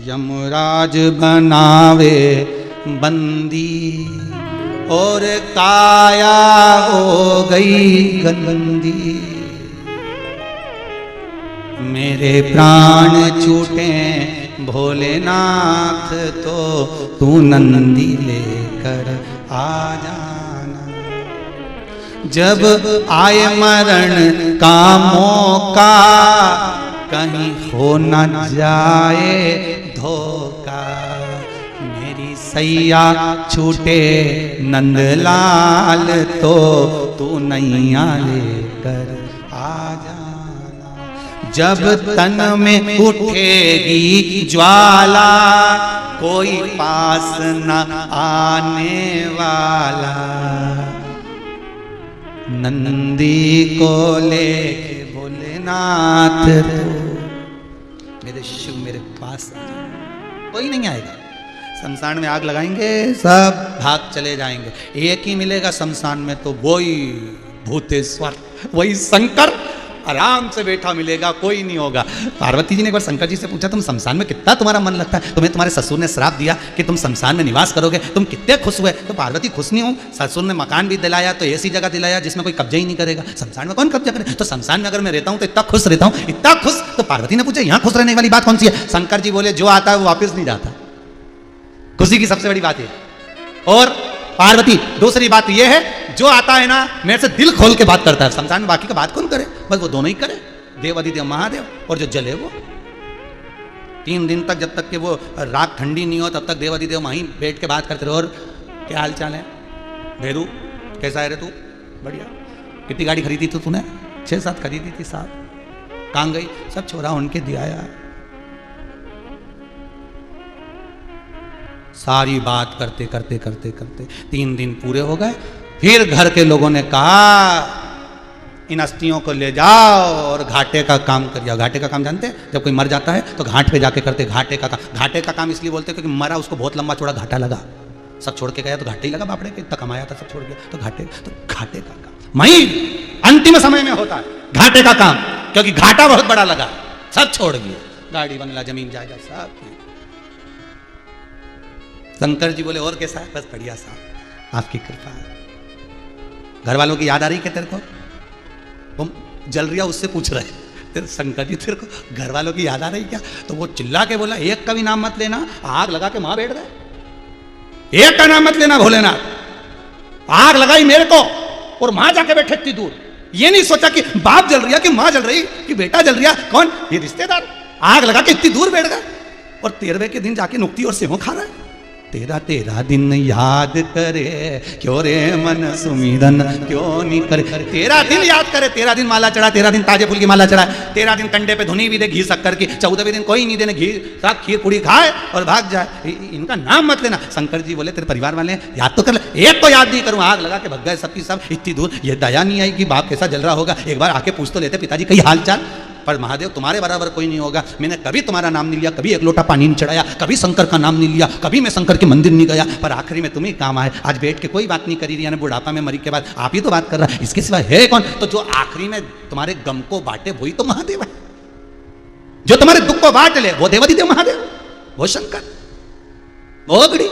यमराज बनावे बंदी और काया हो गई गंदी, मेरे प्राण छूटे भोलेनाथ तो तू नंदी लेकर आ जाना। जब आए मरण का मौका कहीं हो न जाए धोखा, मेरी सैया छूटे नंदलाल तो तू नैया लेकर आ जाना। जब तन में उठेगी ज्वाला कोई पास न आने वाला, नंदी को लेके भोलेनाथ मेरे शिव मेरे पास कोई नहीं आएगा। शमशान में आग लगाएंगे, सब भाग चले जाएंगे। एक ही मिलेगा शमशान में, तो वही भूतेश्वर, वही शंकर आराम से बैठा मिलेगा, कोई नहीं होगा। पार्वती जी ने एक बार शंकर जी से पूछा, तुम शमशान में कितना तुम्हारा मन लगता है? तुम्हें तुम्हारे ससुर ने श्राप दिया कि तुम शमशान में निवास करोगे, तुम कितने खुश हुए? तो पार्वती खुश नहीं हूँ, ससुर ने मकान भी दिलाया तो ऐसी जगह दिलाया जिसमें कोई कब्जा ही नहीं करेगा, शमशान में कौन कब्जा करे? तो शमशान में अगर मैं रहता हूँ तो इतना खुश रहता हूँ, इतना खुश। तो पार्वती ने पूछा, यहाँ खुश रहने वाली बात कौन सी है? शंकर जी बोले, जो आता है वो वापस नहीं जाता, खुशी की सबसे बड़ी बात है। और पार्वती दूसरी बात ये है, जो आता है ना मेरे से दिल खोल के बात करता है। शमशान में बाकी का बात कौन करे? बस वो दोनों ही करे, देव अधिदेव महादेव, और जो जले वो। 3 दिन तक, जब तक कि वो रात ठंडी नहीं हो तब तक देव अधिदेव वहीं बैठ के बात करते रहो। और क्या हाल चाल है भेरू, कैसा है रे तू? बढ़िया। कितनी गाड़ी खरीदी थी तूने? 6-7 खरीदी थी। 7 कहाँ गई? सब छोरा उनके दिया यार। सारी बात करते करते करते करते 3 दिन पूरे हो गए। फिर घर के लोगों ने कहा, इन अस्थियों को ले जाओ और घाटे का काम कर जाओ। घाटे का काम जानते हैं? जब कोई मर जाता है तो घाट पे जाके करते घाटे का काम। घाटे का काम इसलिए बोलते हैं क्योंकि मरा, उसको बहुत लंबा चौड़ा घाटा लगा, सब छोड़ के गया तो घाटे ही लगा। बापड़े के इतना कमाया था, सब छोड़ गया तो घाटे का काम वही अंतिम समय में होता है, घाटे का काम, क्योंकि घाटा बहुत बड़ा लगा, सब छोड़ गया, गाड़ी बंगला जमीन जायदाद सब। शंकर जी बोले, और कैसा है? बस बढ़िया साहब, आपकी कृपा है। घर वालों की याद आ रही क्या तेरे को? तुम जल रिया उससे पूछ रहे, तेरे शंकर जी तेरे को घर वालों की याद आ रही क्या? तो वो चिल्ला के बोला एक का भी नाम मत लेना, आग लगा के वहां बैठ गए। एक का नाम मत लेना भोलेनाथ, आग लगाई मेरे को और मां जाके बैठे इतनी दूर। ये नहीं सोचा कि बाप जल रही है कि मां जल रही कि बेटा जल रहा, कौन ये रिश्तेदार, आग लगा के इतनी दूर बैठ गए। और 13वें के दिन जाके नुक्ती और सेहो खा रहा है। तेरा दिन याद करे क्यों रे मन सुमिरन क्यों नहीं करे। 13 दिन याद करे, 13 दिन माला चढ़ा, 13 दिन ताजे फूल की माला चढ़ा, 13 दिन कंडे पे धुनी भी दे घी शक्कर की, 14वें दिन कोई नहीं देने घी साग खीर पूड़ी खाए और भाग जाए। इनका नाम मत लेना। शंकर जी बोले तेरे परिवार वाले हैं, याद तो कर ले। एक तो याद नहीं करूं, आग लगा के भग गए सबकी सब इतनी दूर। ये दया नहीं आई कि बाप कैसा जल रहा होगा, एक बार आके पूछ तो लेते पिताजी कई हाल चाल। पर महादेव तुम्हारे बराबर कोई नहीं होगा। मैंने कभी तुम्हारा नाम नहीं लिया, कभी एक लोटा पानी नहीं चढ़ाया, कभी शंकर का नाम नहीं लिया, कभी मैं शंकर के मंदिर नहीं गया, पर आखिरी में तुम्हें काम आए। आज बैठ के कोई बात नहीं करी, यानी बुढ़ापा में मरी के बाद आप ही तो बात कर रहा है, इसके सिवा है कौन? तो जो आखिरी में तुम्हारे गम को बांटे वही तो महादेव है। जो तुम्हारे दुख को बांट ले वो देवाधिदेव महादेव, वो शंकर, वो अगड़ी।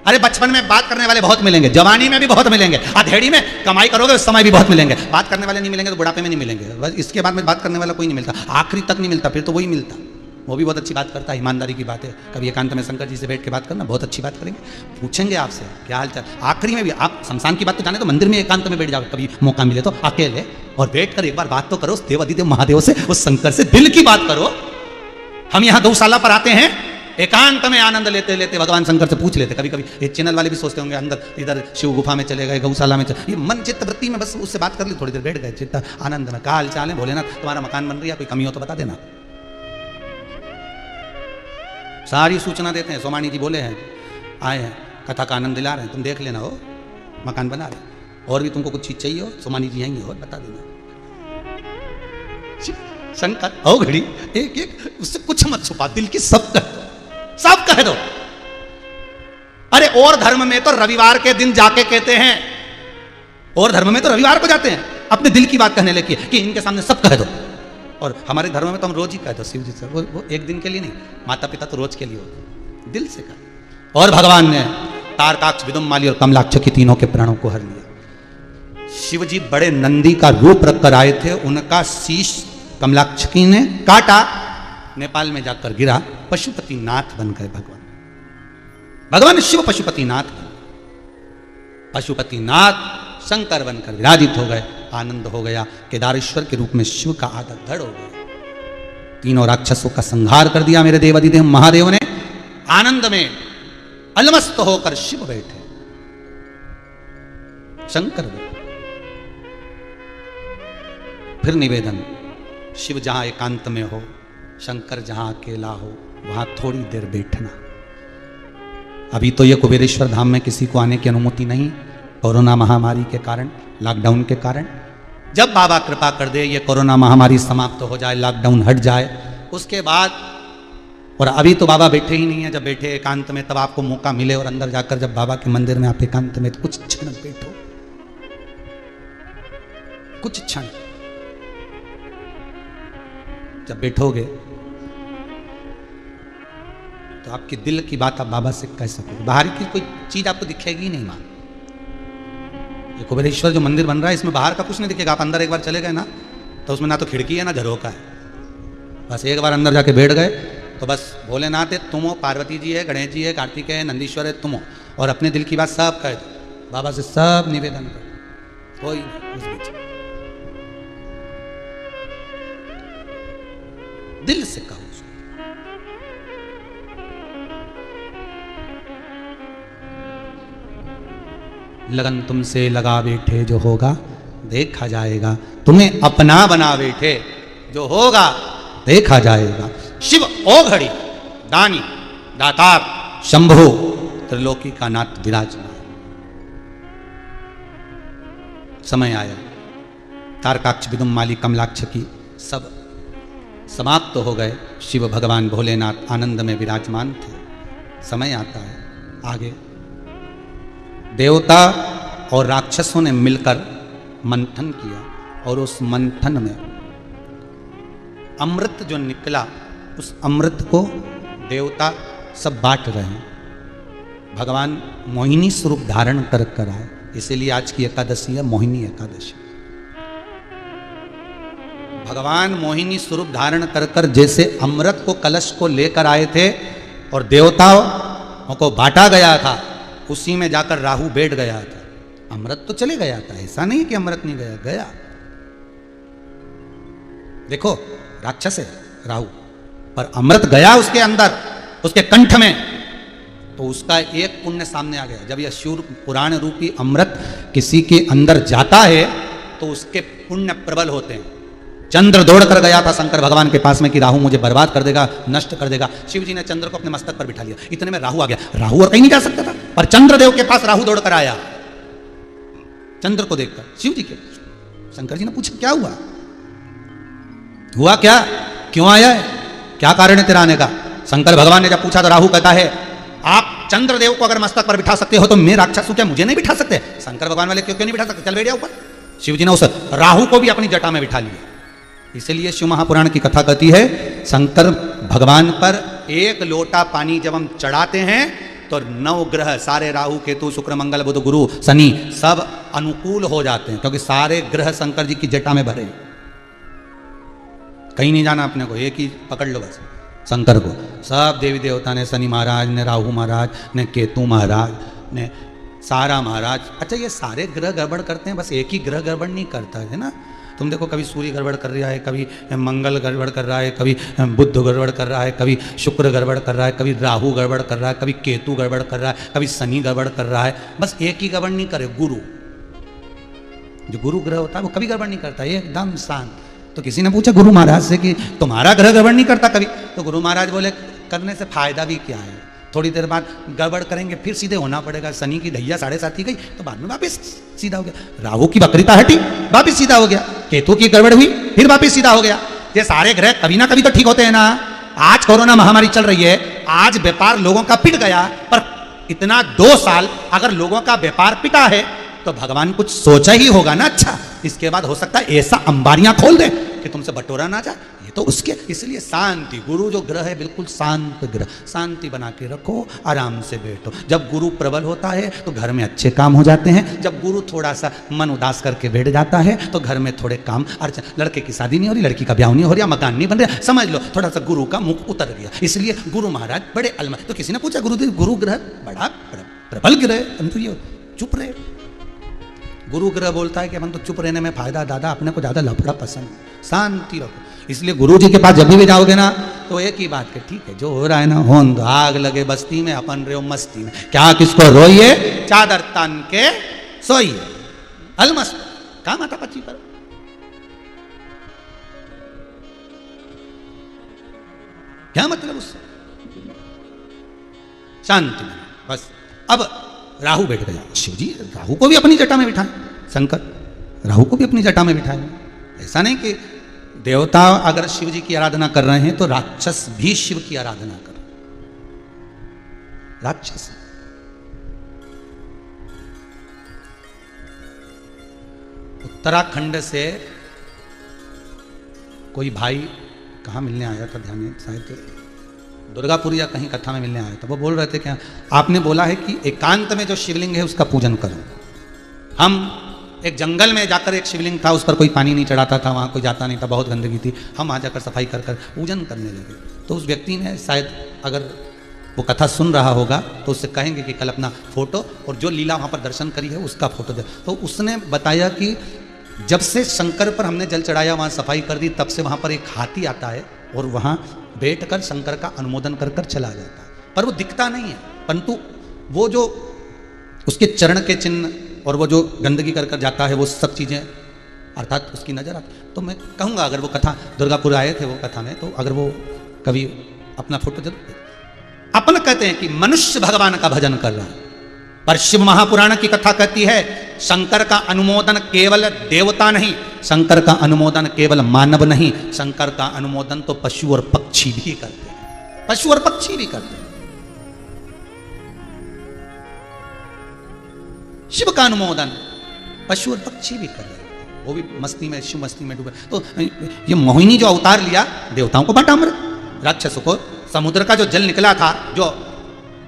अरे बचपन में बात करने वाले बहुत मिलेंगे, जवानी में भी बहुत मिलेंगे, अधेड़ी में कमाई करोगे उस समय भी बहुत मिलेंगे। बात करने वाले नहीं मिलेंगे तो बुढ़ापे में नहीं मिलेंगे, बस इसके बाद में बात करने वाला कोई नहीं मिलता, आखिरी तक नहीं मिलता, फिर तो वही मिलता। वो भी बहुत अच्छी बात करता है, ईमानदारी की बात है। कभी एकांत में शंकर जी से बैठ के बात करना, बहुत अच्छी बात करेंगे, पूछेंगे आपसे क्या हाल चाल। आखिरी में भी आप शमशान की बात तो जाने, तो मंदिर में एकांत में बैठ जाओ कभी मौका मिले तो अकेले, और बैठ कर एक बार बात तो करो उस देवाधिदेव महादेव से, उस शंकर से दिल की बात करो। हम यहाँ गौशाला पर आते हैं, एकांत में आनंद लेते लेते भगवान शंकर से पूछ लेते। कभी कभी ये चैनल वाले भी सोचते होंगे अंदर इधर शिव गुफा में चले गए, गौशाला में ये मन चित्त वृत्ति में बस उससे बात कर ली, थोड़ी देर बैठ गए, चित्त आनंद में। का हाल चाल है भोलेनाथ, तुम्हारा मकान बन रही है, कोई कमी हो तो बता देना। सारी सूचना देते हैं। सोमानी जी बोले हैं, आए हैं, कथा का आनंद दिला रहे हैं, तुम देख लेना, हो मकान बना रहे, और भी तुमको कुछ चीज चाहिए हो सोमानी जी आएंगे और बता देना। शंकर ओ घड़ी एक एक उससे कुछ मत छुपा, दिल की सब कह दो, सब कह दो। अरे और धर्म में तो रविवार के दिन जाके कहते हैं, और धर्म में तो रविवार को जाते हैं अपने दिल की बात कहने लगे कि इनके सामने सब कह दो। और हमारे धर्म में तो हम रोज ही कह दो शिव जी से, वो एक दिन के लिए नहीं, माता पिता तो रोज के लिए होते, दिल से कह। और भगवान ने तारकाक्ष, विदुम्माली और कमलाक्ष की तीनों के प्राणों को हर लिया। शिव जी बड़े नंदी का रूप रखकर आए थे, उनका शीश कमलाक्षकी ने काटा, नेपाल में जाकर गिरा, पशुपतिनाथ बन गए भगवान। भगवान शिव पशुपतिनाथ बन, पशुपतिनाथ शंकर बनकर विराजित हो गए। आनंद हो गया, केदारेश्वर के रूप में शिव का आदर धड़ हो गया। तीनों राक्षसों का संहार कर दिया मेरे देवाधिदेव महादेव ने। आनंद में अलमस्त होकर शिव बैठे, शंकर बैठे। फिर निवेदन, शिव जहां एकांत में हो, शंकर जहां अकेला हो, वहां थोड़ी देर बैठना। अभी तो ये कुबेरेश्वर धाम में किसी को आने की अनुमति नहीं, कोरोना महामारी के कारण, लॉकडाउन के कारण। जब बाबा कृपा कर दे, ये कोरोना महामारी समाप्त हो जाए, लॉकडाउन हट जाए, उसके बाद, और अभी तो बाबा बैठे ही नहीं है, जब बैठे एकांत में तब आपको मौका मिले, और अंदर जाकर जब बाबा के मंदिर में आप एकांत में, तो कुछ क्षण बैठो, कुछ क्षण जब बैठोगे तो आपके दिल की बात आप बाबा से कह सकोगे। बाहर की कोई चीज आपको दिखेगी नहीं। मां ये कुबेरेश्वर जो मंदिर बन रहा है, इसमें बाहर का कुछ नहीं दिखेगा। आप अंदर एक बार चले गए ना, तो उसमें ना तो खिड़की है ना झरोका है, बस एक बार अंदर जाके बैठ गए तो बस भोलेनाथ है तुम हो, पार्वती जी है, गणेश जी है, कार्तिकेय है, नंदीश्वर है तुम हो, और अपने दिल की बात सब कह दो, बाबा से सब निवेदन करो, कोई उस बीच दिल से कहो। लगन तुमसे लगा बैठे, जो होगा देखा जाएगा। तुम्हें अपना बना बैठे, जो होगा देखा जाएगा। शिव ओ घड़ी, दानी दातार शंभो, त्रिलोकी का नाथ विराजमान। समय आया, तारकाक्ष, विदुम्माली, कमलाक्ष की सब समाप्त हो गए। शिव भगवान भोलेनाथ आनंद में विराजमान थे। समय आता है आगे, देवता और राक्षसों ने मिलकर मंथन किया, और उस मंथन में अमृत जो निकला, उस अमृत को देवता सब बांट रहे हैं। भगवान मोहिनी स्वरूप धारण कर आए, इसीलिए आज की एकादशी है मोहिनी एकादशी। भगवान मोहिनी स्वरूप धारण कर कर जैसे अमृत को कलश को लेकर आए थे और देवताओं को बांटा गया था, उसी में जाकर राहु बैठ गया था। अमृत तो चले गया था, ऐसा नहीं कि अमृत नहीं गया, गया। देखो राक्षस है राहु, पर अमृत गया उसके अंदर, उसके कंठ में, तो उसका एक पुण्य सामने आ गया। जब यह शिव पुराण रूपी अमृत किसी के अंदर जाता है तो उसके पुण्य प्रबल होते हैं। चंद्र दौड़ कर गया था शंकर भगवान के पास में कि राहु मुझे बर्बाद कर देगा, नष्ट कर देगा। शिव जी ने चंद्र को अपने मस्तक पर बिठा लिया, इतने में राहु आ गया। राहु और कहीं नहीं जा सकता था, पर चंद्रदेव के पास राहु दौड़ कर आया। चंद्र को देखकर शिव जी के, शंकर जी ने पूछा क्या हुआ, हुआ क्या, क्यों आया है, क्या कारण है तेरा आने का। शंकर भगवान ने जब पूछा तो राहु कहता है आप चंद्रदेव को अगर मस्तक पर बिठा सकते हो तो मैं राक्षस हूं क्या, मुझे नहीं बिठा सकते। शंकर भगवान वाले क्यों नहीं बिठा सकते, चल बैठ जा ऊपर। शिव जी ने उस राहु को भी अपनी जटा में बिठा लिया। इसलिए शिव महापुराण की कथा कहती है शंकर भगवान पर एक लोटा पानी जब हम चढ़ाते हैं तो 9 ग्रह सारे राहु केतु शुक्र मंगल बुध गुरु शनि सब अनुकूल हो जाते हैं, क्योंकि सारे ग्रह शंकर जी की जटा में भरे। कहीं नहीं जाना अपने को, एक ही पकड़ लो बस शंकर को। सब देवी देवता ने, शनि महाराज ने, राहु महाराज ने, केतु महाराज ने, सारा महाराज। अच्छा ये सारे ग्रह गड़बड़ करते हैं, बस एक ही ग्रह गड़बड़ नहीं करता है ना। तुम देखो कभी सूर्य गड़बड़ कर रहा है, कभी मंगल गड़बड़ कर रहा है, कभी बुध गड़बड़ कर रहा है, कभी शुक्र गड़बड़ कर रहा है, कभी राहु गड़बड़ कर रहा है, कभी केतु गड़बड़ कर रहा है, कभी शनि गड़बड़ कर रहा है। बस एक ही गड़बड़ नहीं करे, गुरु। जो गुरु ग्रह होता है वो कभी गड़बड़ नहीं करता, एकदम शांत। तो किसी ने पूछा गुरु महाराज से कि तुम्हारा ग्रह गड़बड़ नहीं करता कभी, तो गुरु महाराज बोले करने से फायदा भी क्या है, थोड़ी देर बाद गड़बड़ करेंगे फिर सीधे होना पड़ेगा। शनि की ढैया 7.5 ही गई तो बाद में वापस सीधा हो गया। राहु की वक्रिता हटी, वापस सीधा हो गया। केतु की गड़बड़ हुई, फिर वापस सीधा हो गया। ये सारे ग्रह कभी ना कभी तो ठीक होते हैं ना। आज कोरोना महामारी चल रही है, आज व्यापार लोगों का पिट गया, पर इतना 2 साल अगर लोगों का व्यापार पिटा है तो भगवान कुछ सोचा ही होगा ना। अच्छा इसके बाद हो सकता है ऐसा अंबारियां खोल दे कि तुमसे बटोरा ना जाए, ये तो उसके। इसलिए शांति, गुरु जो ग्रह है बिल्कुल शांत ग्रह, शांति बना के रखो, आराम से बैठो। जब गुरु प्रबल होता है तो घर में अच्छे काम हो जाते हैं। जब गुरु थोड़ा सा मन उदास करके बैठ जाता है तो घर में थोड़े काम अर्चना, लड़के की शादी नहीं हो रही, लड़की का ब्याह नहीं हो रहा, मकान नहीं बन रहा, समझ लो थोड़ा सा गुरु का मुख उतर गया। इसलिए गुरु महाराज बड़े अलम। तो किसी ने पूछा गुरुदेव गुरु ग्रह बड़ा प्रबल ग्रह, परंतु ये चुप रहे। गुरु ग्रह बोलता है कि अपन तो चुप रहने में फायदा, दादा अपने को ज्यादा लफड़ा पसंद, शांति रखो। इसलिए गुरु जी के पास जब भी जाओगे ना तो एक ही बात के ठीक है जो हो रहा है ना होन दो, आग लगे बस्ती में अपन रहे मस्ती में, क्या किसको रोइए, चादर तान के सोइए, अलमस्त का माता पची पर। क्या मतलब उससे, शांति में बस। अब राहु बैठ गया, शिव जी राहु को भी अपनी जटा में बिठाए, शंकर राहु को भी अपनी जटा में बिठाए। ऐसा नहीं कि देवता अगर शिव जी की आराधना कर रहे हैं तो राक्षस भी शिव की आराधना कर, राक्षस। उत्तराखंड से कोई भाई कहाँ मिलने आया था, ध्यान में शायद दुर्गापुर या कहीं कथा में मिलने आया था। वो बोल रहे थे क्या आपने बोला है कि एकांत में जो शिवलिंग है उसका पूजन करो। हम एक जंगल में जाकर, एक शिवलिंग था उस पर कोई पानी नहीं चढ़ाता था, वहाँ कोई जाता नहीं था, बहुत गंदगी थी, हम वहाँ जाकर सफाई कर कर पूजन करने लगे। तो उस व्यक्ति ने शायद अगर वो कथा सुन रहा होगा तो उससे कहेंगे कि कल अपना फोटो और जो लीला वहाँ पर दर्शन करी है उसका फोटो दे। तो उसने बताया कि जब से शंकर पर हमने जल चढ़ाया, वहाँ सफाई कर दी, तब से वहाँ पर एक हाथी आता है और वहाँ बैठकर शंकर का अनुमोदन कर कर चला जाता है। पर वो दिखता नहीं है, परंतु वो जो उसके चरण के चिन्ह और वो जो गंदगी कर कर जाता है वो सब चीज़ें अर्थात उसकी नज़र आती। तो मैं कहूँगा अगर वो कथा दुर्गापुर आए थे वो कथा में, तो अगर वो कभी अपना फोटो जरूर। अपन कहते हैं कि मनुष्य भगवान का भजन कर रहा है, पर शिव महापुराण की कथा कहती है शंकर का अनुमोदन केवल देवता नहीं, शंकर का अनुमोदन केवल मानव नहीं, शंकर का अनुमोदन तो पशु और पक्षी भी करते हैं, पशु और पक्षी भी करते हैं। शिव का अनुमोदन पशु और पक्षी भी कर रहे हैं, वो भी मस्ती में, शिव मस्ती में डूबे। तो ये मोहिनी जो अवतार लिया, देवताओं को बांटा अमृत, राक्षसों को। समुद्र का जो जल निकला था, जो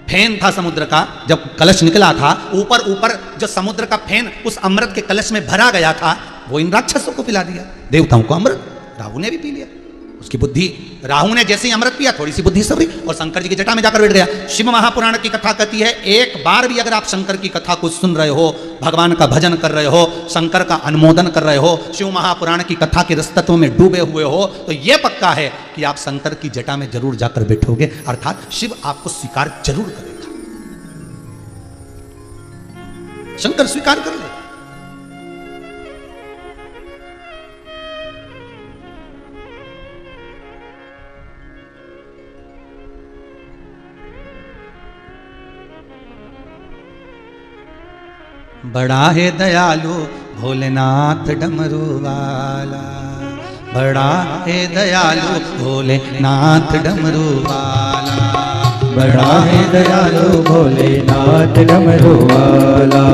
फेन था समुद्र का, जब कलश निकला था, ऊपर ऊपर जो समुद्र का फेन उस अमृत के कलश में भरा गया था, वो इन राक्षसों को पिला दिया, देवताओं को अमृत। राहु ने भी पी लिया। उसकी बुद्धि, राहु ने जैसे ही अमृत पिया थोड़ी सी बुद्धि सवरी और शंकर जी की जटा में जाकर बैठ गया। शिव महापुराण की कथा कहती है एक बार भी अगर आप शंकर की कथा को सुन रहे हो, भगवान का भजन कर रहे हो, शंकर का अनुमोदन कर रहे हो, शिव महापुराण की कथा के रसतत्व में डूबे हुए हो, तो यह पक्का है कि आप शंकर की जटा में जरूर जाकर बैठोगे, अर्थात शिव आपको स्वीकार जरूर करेगा। शंकर स्वीकार कर ले। बड़ा है दयालु भोलेनाथ डमरू वाला, बड़ा है दयालु भोलेनाथ डमरू वाला, बड़ा है दयालु भोलेनाथ डमरू वाला,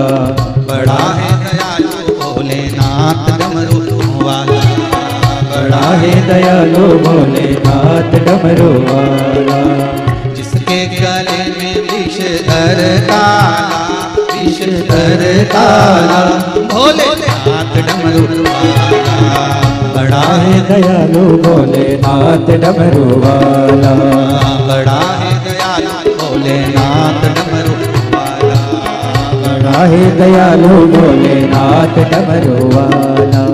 बड़ा है दयालु भोलेनाथ डमरू वाला, बड़ा है दयालु भोलेनाथ डमरू वाला। जिसके गले में विषधर काला, विषधर काला भोलेनाथ डमरू वाला, बड़ा है दयालु भोलेनाथ डमरू वाला, बड़ा है दयालु भोलेनाथ डमरू वाला, बड़ा है दयालु भोलेनाथ डमरू वाला।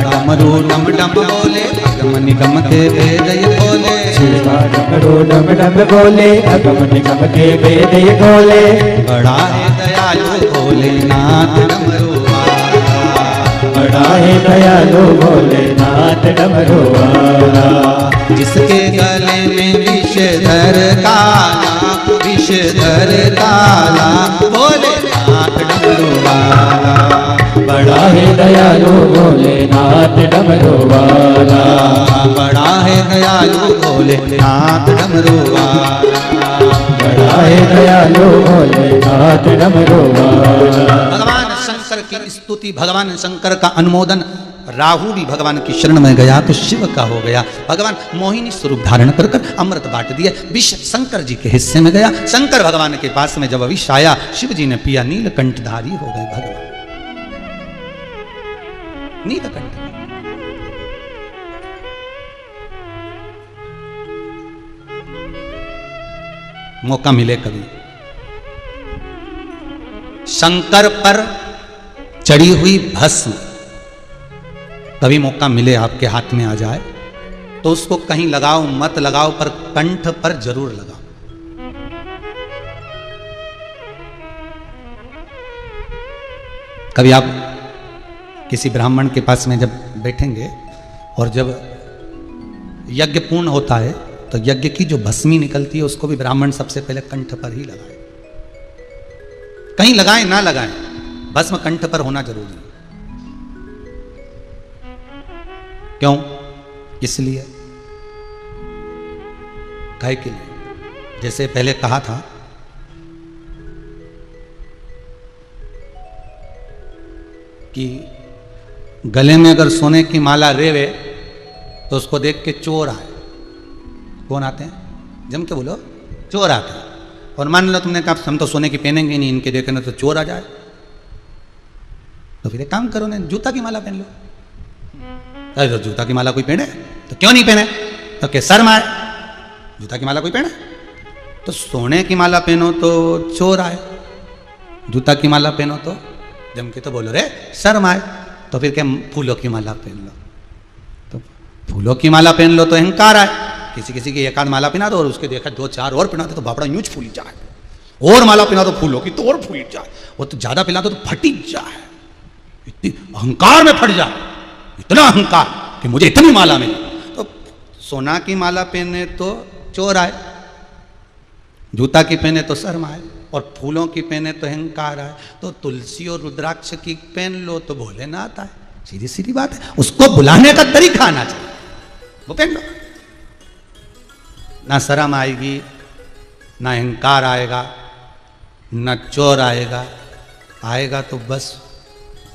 डमरू डम डम बोले अगम निगम के वेद ये बोले, शिवा डमरू डम डम बोले अगम निगम के वेद ये बोले, बड़ा है दयालु भोलेनाथ डमरू वाला, बड़ा है दयालु भोलेनाथ डमरू वाला। जिसके गले में विषधर काला, विषधर काला भोलेनाथ डमरू वाला, बड़ा है दयालु भोलेनाथ डमरू वाला, बड़ा है दयालु भोलेनाथ डमरू वाला, बड़ा है दयालु भोलेनाथ डमरू वाला। भगवान शंकर की स्तुति, भगवान शंकर का अनुमोदन, राहु भी भगवान की शरण में गया तो शिव का हो गया। भगवान मोहिनी स्वरूप धारण कर कर अमृत बांट दिया, विष शंकर जी के हिस्से में गया। शंकर भगवान के पास में जब विष आया, शिव जी ने पिया, नीलकंठधारी हो गए भगवान, नीलकंठ। मौका मिले कभी शंकर पर चढ़ी हुई भस्म, कभी मौका मिले आपके हाथ में आ जाए तो उसको कहीं लगाओ मत लगाओ, पर कंठ पर जरूर लगाओ। कभी आप किसी ब्राह्मण के पास में जब बैठेंगे और जब यज्ञ पूर्ण होता है तो यज्ञ की जो भस्मी निकलती है उसको भी ब्राह्मण सबसे पहले कंठ पर ही लगाए। कहीं लगाएं ना लगाएं, भस्म कंठ पर होना जरूरी है। क्यों? इसलिए काहे के लिए, जैसे पहले कहा था कि गले में अगर सोने की माला रेवे तो उसको देख के चोर आए। कौन आते हैं? जम के बोलो, चोर आते हैं। और मान लो तुमने कहा हम तो सोने की पहनेंगे नहीं, इनके देखने तो चोर आ जाए, तो फिर एक काम करो ना, जूता की माला पहन लो। अरे तो जूता की माला कोई पहने तो क्यों नहीं पहने? तो क्या शर्म आए? जूता की माला कोई पहने? तो सोने की माला पहनो तो चोर आए, जूता की माला पहनो तो जम के तो बोलो रे शर्म आए। तो फिर क्या फूलों की माला पहन लो, तो फूलों की माला पहन लो तो अहंकार आए। किसी किसी की एक आध माला पहना दो और उसके देखा दो चार और पहना दो तो बापड़ा यूं फूल जाए, और माला पहना दो फूलों की तो और फूल जाए, वो तो ज्यादा पहना दो तो फटी जाए, इतनी अहंकार में फट जाए, इतना अहंकार कि मुझे इतनी माला मिली। तो सोना की माला पहने तो चोर आए, जूता की पहने तो शर्म आए, और फूलों की पहने तो अहंकार आए। तो तुलसी और रुद्राक्ष की पहन लो तो भोलेनाथ आए। सीधी सीधी बात है, उसको बुलाने का तरीका आना चाहिए। वो पहन लो। ना शर्म आएगी, ना अहंकार आएगा, ना चोर आएगा। आएगा तो बस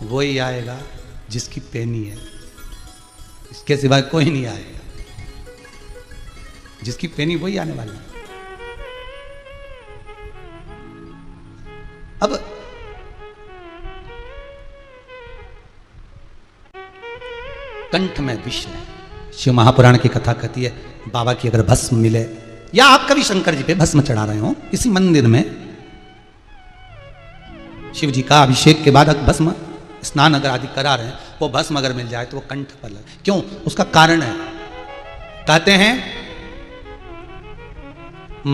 वही आएगा जिसकी पहनी है, इसके सिवाय कोई नहीं आएगा। जिसकी पहनी वही आने वाला है। अब कंठ में विष है। शिव महापुराण की कथा कहती है, बाबा की अगर भस्म मिले, या आप कभी शंकर जी पे भस्म चढ़ा रहे हो किसी मंदिर में, शिव जी का अभिषेक के बाद भस्म स्नान अगर आदि करा रहे हैं, वो भस्म अगर मिल जाए तो वो कंठ पर लगे। क्यों? उसका कारण है, कहते हैं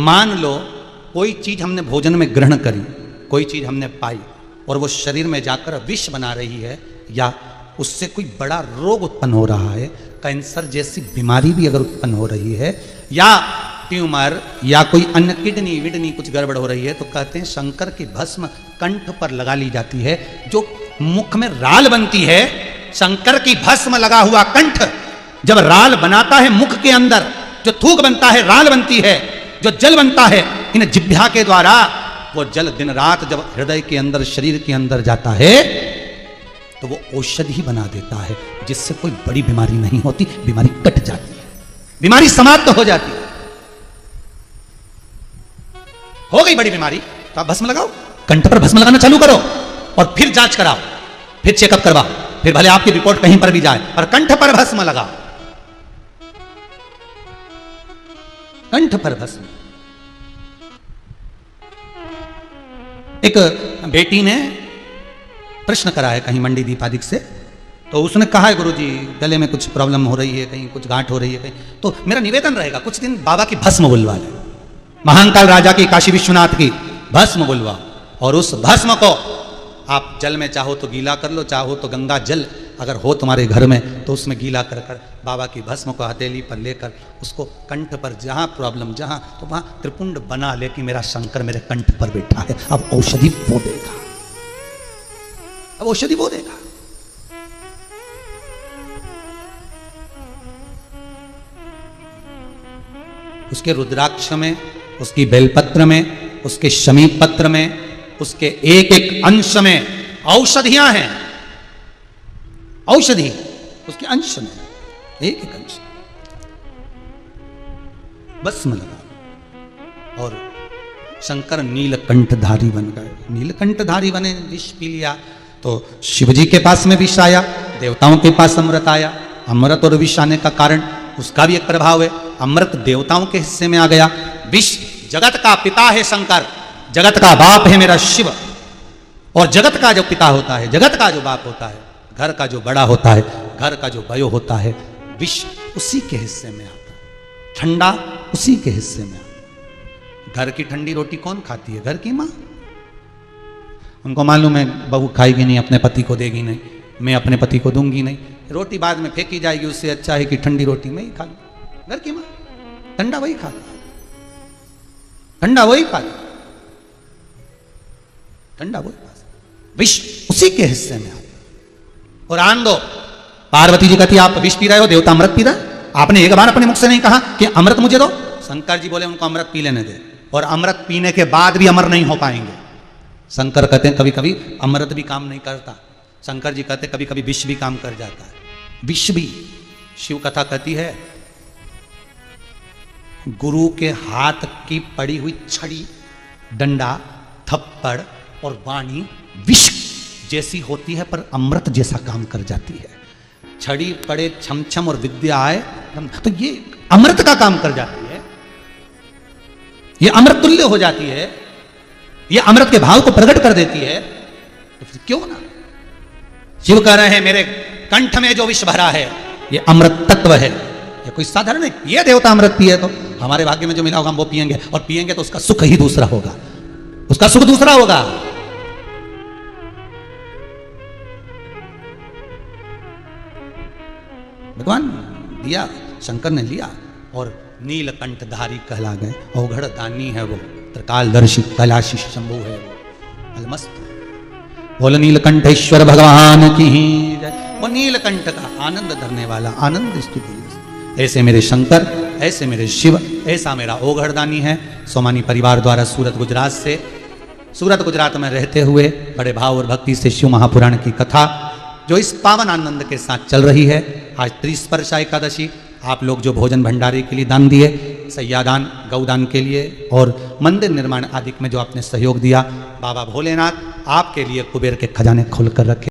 मान लो कोई चीज हमने भोजन में ग्रहण करी, कोई चीज हमने पाई और वो शरीर में जाकर विष बना रही है, या उससे कोई बड़ा रोग उत्पन्न हो रहा है, कैंसर जैसी बीमारी भी अगर उत्पन्न हो रही है, या ट्यूमर या कोई अन्य किडनी विडनी कुछ गड़बड़ हो रही है, तो कहते हैं शंकर की भस्म कंठ पर लगा ली जाती है। जो मुख में राल बनती है, शंकर की भस्म लगा हुआ कंठ जब राल बनाता है मुख के अंदर, जो थूक बनता है राल बनती है, जो जल बनता है इन जिह्वा के द्वारा, वो जल दिन रात जब हृदय के अंदर शरीर के अंदर जाता है तो वो औषधि बना देता है, जिससे कोई बड़ी बीमारी नहीं होती, बीमारी कट जाती है, बीमारी समाप्त हो जाती है। हो गई बड़ी बीमारी तो आप भस्म लगाओ, कंठ पर भस्म लगाना चालू करो और फिर जांच कराओ, फिर चेकअप करवाओ, फिर भले आपकी रिपोर्ट कहीं पर भी जाए, पर कंठ पर भस्म लगाओ। कंठ पर भस्म। एक बेटी ने प्रश्न करा है कहीं मंडी दीपादिक से, तो उसने कहा है गुरुजी गले में कुछ प्रॉब्लम हो रही है, कहीं कुछ गांठ हो रही है कहीं, तो मेरा निवेदन रहेगा कुछ दिन बाबा की भस्म बुलवा ले, महाकाल राजा की, काशी विश्वनाथ की भस्म बुलवा, और उस भस्म को आप जल में चाहो तो गीला कर लो, चाहो तो गंगा जल अगर हो तुम्हारे घर में तो उसमें गीला कर कर बाबा की भस्म को हथेली पर लेकर उसको कंठ पर, जहां प्रॉब्लम जहां, तो वहां त्रिपुंड बना ले कि मेरा शंकर मेरे कंठ पर बैठा है, अब औषधि वो देगा, अब औषधि वो देगा। उसके रुद्राक्ष में, उसकी बेलपत्र में, उसके शमी पत्र में, उसके एक एक अंश में औषधियां हैं, औषधि उसके अंश में, एक एक अंश। भस्म लगा और शंकर नीलकंठधारी बन गए। नीलकंठधारी बने, विष पी लिया तो शिवजी के पास में विष आया, देवताओं के पास अमृत आया। अमृत और विष आने का कारण उसका भी एक प्रभाव है, अमृत देवताओं के हिस्से में आ गया। विष जगत का पिता है शंकर, जगत का बाप है मेरा शिव, और जगत का जो पिता होता है, जगत का जो बाप होता है, घर का जो बड़ा होता है, घर का जो बयो होता है, विष उसी के हिस्से में आता है, ठंडा उसी के हिस्से में आता है। घर की ठंडी रोटी कौन खाती है? घर की माँ। उनको मालूम है बहू खाएगी नहीं, अपने पति को देगी नहीं, मैं अपने पति को दूंगी नहीं, रोटी बाद में फेंकी जाएगी, उससे अच्छा है कि ठंडी रोटी मैं ही खा लूं। घर की माँ ठंडा वही खाती, ठंडा वही खाती, ठंडा वही खाती, विष उसी के हिस्से में आता। और आन दो, पार्वती जी कहती आप विष पी रहे हो, देवता अमृत पी रहा है, आपने एक बार अपने मुख से नहीं कहा कि अमृत मुझे दो। शंकर जी बोले उनको अमृत पी लेने दे, और अमृत पीने के बाद भी अमर नहीं हो पाएंगे। शंकर कहते हैं कभी कभी अमृत भी काम नहीं करता, शंकर जी कहते हैं कभी कभी विष भी काम कर जाता है। विष भी, शिव कथा कहती है गुरु के हाथ की पड़ी हुई छड़ी, डंडा, थप्पड़ और वाणी विष जैसी होती है पर अमृत जैसा काम कर जाती है। छड़ी पड़े छमछम और विद्या आए, तो ये अमृत का काम कर जाती है, ये अमृत तुल्य हो जाती है, ये अमृत के भाव को प्रकट कर देती है। तो फिर क्यों ना शिव कह रहे हैं मेरे कंठ में जो विष भरा है ये अमृत तत्व है, ये कोई साधारण नहीं। ये देवता अमृत पिए तो हमारे भाग्य में जो मिला होगा हम वो पिएंगे, और पिएंगे तो उसका सुख ही दूसरा होगा, उसका सुख दूसरा होगा। भगवान दिया, शंकर ने लिया और नीलकंठधारी कहला गए। अवघड़ दानी है वो, त्रिकालदर्शी कैलाशी शंभु है वो, अलमस्त। बोल नीलकंठेश्वर भगवान की जय। वो नीलकंठ का आनंद धरने वाला, आनंद स्तुति। ऐसे मेरे शंकर, ऐसे मेरे शिव, ऐसा मेरा ओघड़दानी है। सोमानी परिवार द्वारा सूरत गुजरात में रहते हुए बड़े भाव और भक्ति से शिव महापुराण की कथा जो इस पावन आनंद के साथ चल रही है। आज त्रिस्पर्शा एकादशी, आप लोग जो भोजन भंडारे के लिए दान दिए, सैयादान, गौदान के लिए और मंदिर निर्माण आदि में जो आपने सहयोग दिया, बाबा भोलेनाथ आपके लिए कुबेर के खजाने खोल कर रखे।